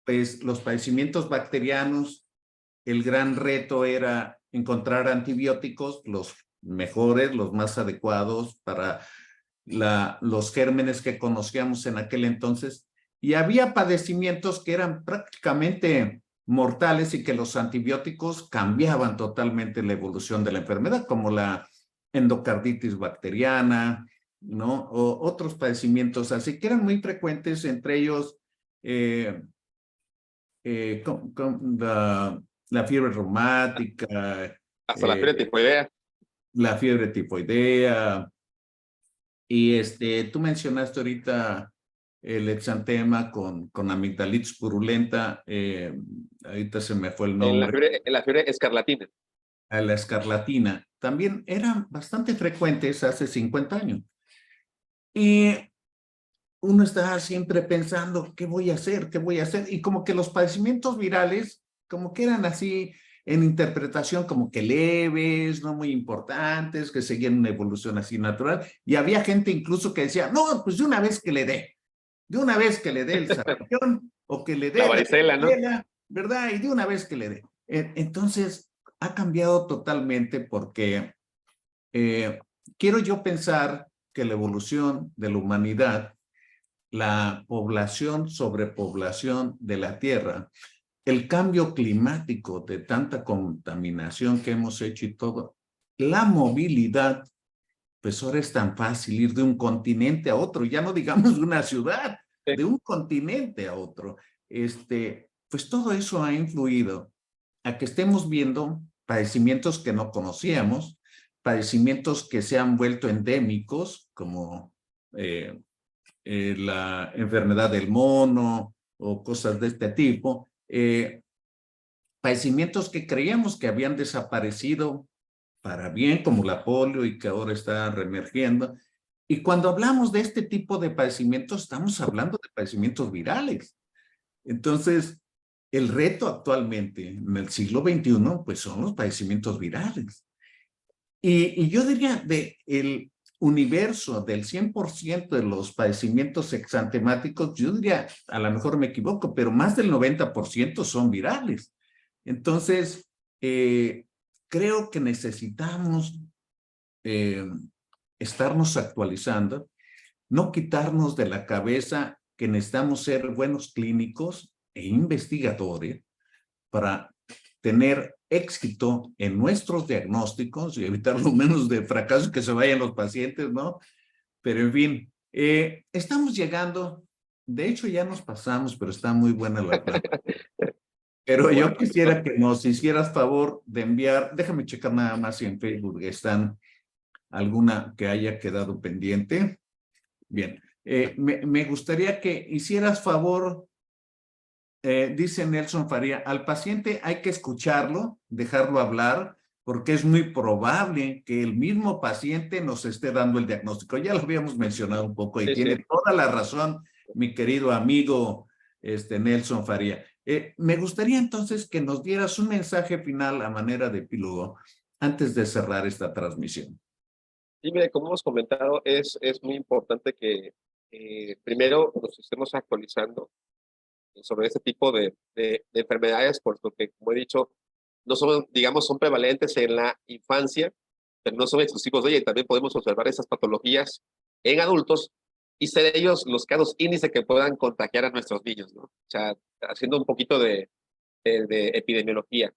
pues los padecimientos bacterianos, el gran reto era encontrar antibióticos, los mejores, los más adecuados para los gérmenes que conocíamos en aquel entonces. Y había padecimientos que eran prácticamente mortales y que los antibióticos cambiaban totalmente la evolución de la enfermedad, como la endocarditis bacteriana, ¿no? O otros padecimientos así que eran muy frecuentes, entre ellos la fiebre reumática, Hasta la fiebre eh, tifoidea. la fiebre tifoidea, y tú mencionaste ahorita el exantema con amigdalitis purulenta, ahorita se me fue el En la nombre, fiebre, en la fiebre escarlatina. a la escarlatina, también eran bastante frecuentes hace 50 años. Y uno está siempre pensando, ¿qué voy a hacer? ¿Qué voy a hacer? Y como que los padecimientos virales, como que eran así en interpretación, como que leves, no muy importantes, que seguían una evolución así natural. Y había gente incluso que decía, no, pues de una vez que le dé el sarampión o que le La dé la varicela, ¿no? varicela, ¿verdad? Y de una vez que le dé. Entonces, ha cambiado totalmente porque eh, quiero yo pensar que la evolución de la humanidad, la población, sobrepoblación de la Tierra, el cambio climático de tanta contaminación que hemos hecho y todo, la movilidad, pues ahora es tan fácil ir de un continente a otro, ya no digamos de una ciudad, Sí. de un continente a otro. Pues todo eso ha influido a que estemos viendo padecimientos que no conocíamos, padecimientos que se han vuelto endémicos, como eh, la enfermedad del mono o cosas de este tipo, padecimientos que creíamos que habían desaparecido para bien, como la polio y que ahora está reemergiendo. Y cuando hablamos de este tipo de padecimientos, estamos hablando de padecimientos virales. Entonces, el reto actualmente en el siglo XXI, pues son los padecimientos virales. Y yo diría, de el universo del 100% de los padecimientos exantemáticos, yo diría, a lo mejor me equivoco, pero más del 90% son virales. Entonces, creo que necesitamos eh, estarnos actualizando, no quitarnos de la cabeza que necesitamos ser buenos clínicos e investigadores para tener éxito en nuestros diagnósticos y evitar lo menos de fracasos que se vayan los pacientes, ¿no? Pero en fin, estamos llegando, de hecho ya nos pasamos, pero está muy buena la plática. Pero yo Bueno, quisiera que nos hicieras favor de enviar, déjame checar nada más si en Facebook están alguna que haya quedado pendiente. Bien, me gustaría que hicieras favor, dice Nelson Faría, al paciente hay que escucharlo, dejarlo hablar, porque es muy probable que el mismo paciente nos esté dando el diagnóstico. Ya lo habíamos mencionado un poco y sí, sí. tiene toda la razón, mi querido amigo Nelson Faría. Me gustaría entonces que nos dieras un mensaje final a manera de epílogo antes de cerrar esta transmisión. Y mire, como hemos comentado, es muy importante que primero nos estemos actualizando sobre este tipo de enfermedades, porque, como he dicho, no son, digamos, son prevalentes en la infancia, pero no son exclusivos de ella, y también podemos observar esas patologías en adultos y ser ellos los casos índice que puedan contagiar a nuestros niños, ¿no? O sea, haciendo un poquito de epidemiología.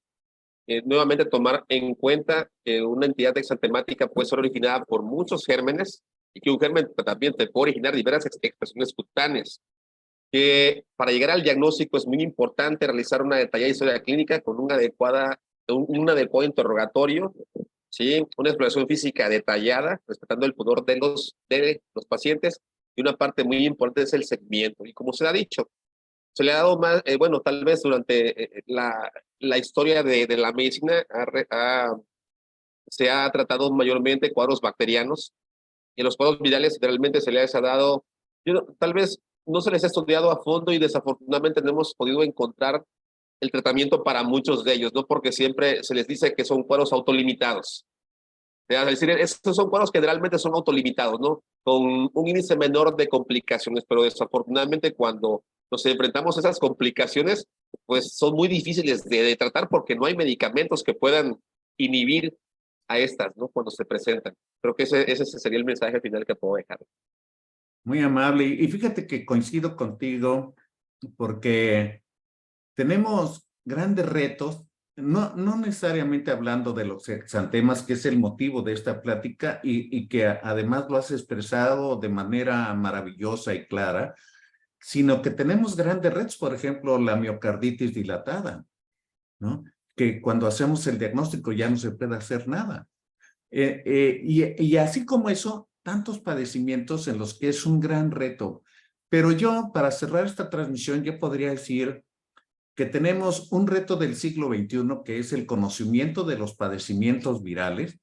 Nuevamente tomar en cuenta que una entidad exantemática puede ser originada por muchos gérmenes y que un germen también te puede originar diversas expresiones cutáneas. Que para llegar al diagnóstico es muy importante realizar una detallada historia clínica con un adecuado interrogatorio, ¿sí? Una exploración física detallada, respetando el pudor de los pacientes, y una parte muy importante es el seguimiento. Y como se ha dicho, se le ha dado más, bueno, tal vez durante la historia de la medicina se ha tratado mayormente cuadros bacterianos, y los cuadros virales realmente se les ha dado, tal vez no se les ha estudiado a fondo y desafortunadamente no hemos podido encontrar el tratamiento para muchos de ellos, ¿no? Porque siempre se les dice que son cuadros autolimitados. Es decir, estos son cuadros que generalmente son autolimitados, ¿no? Con un índice menor de complicaciones, pero desafortunadamente cuando nos enfrentamos a esas complicaciones, pues son muy difíciles de tratar porque no hay medicamentos que puedan inhibir a estas, ¿no? Cuando se presentan. Creo que ese sería el mensaje final que puedo dejar. Muy amable. Y fíjate que coincido contigo porque tenemos grandes retos, no necesariamente hablando de los exantemas, que es el motivo de esta plática y que además lo has expresado de manera maravillosa y clara, sino que tenemos grandes retos, por ejemplo, la miocarditis dilatada, ¿no? Que cuando hacemos el diagnóstico ya no se puede hacer nada. Y así como eso, tantos padecimientos en los que es un gran reto. Pero yo, para cerrar esta transmisión, yo podría decir que tenemos un reto del siglo XXI, que es el conocimiento de los padecimientos virales,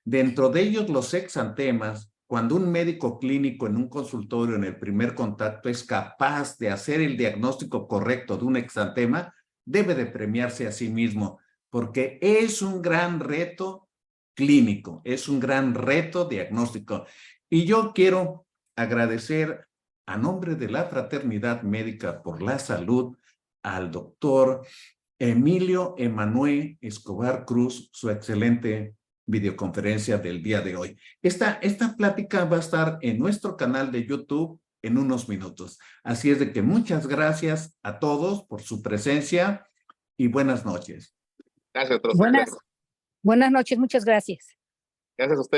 dentro de ellos los exantemas, cuando un médico clínico en un consultorio en el primer contacto es capaz de hacer el diagnóstico correcto de un exantema, debe de premiarse a sí mismo, porque es un gran reto clínico, es un gran reto diagnóstico. Y yo quiero agradecer a nombre de la Fraternidad Médica por la Salud al doctor Emilio Emanuel Escobar Cruz, su excelente videoconferencia del día de hoy. Esta plática va a estar en nuestro canal de YouTube en unos minutos. Así es de que muchas gracias a todos por su presencia y buenas noches. Gracias, doctor. Buenas noches, muchas gracias. Gracias a usted.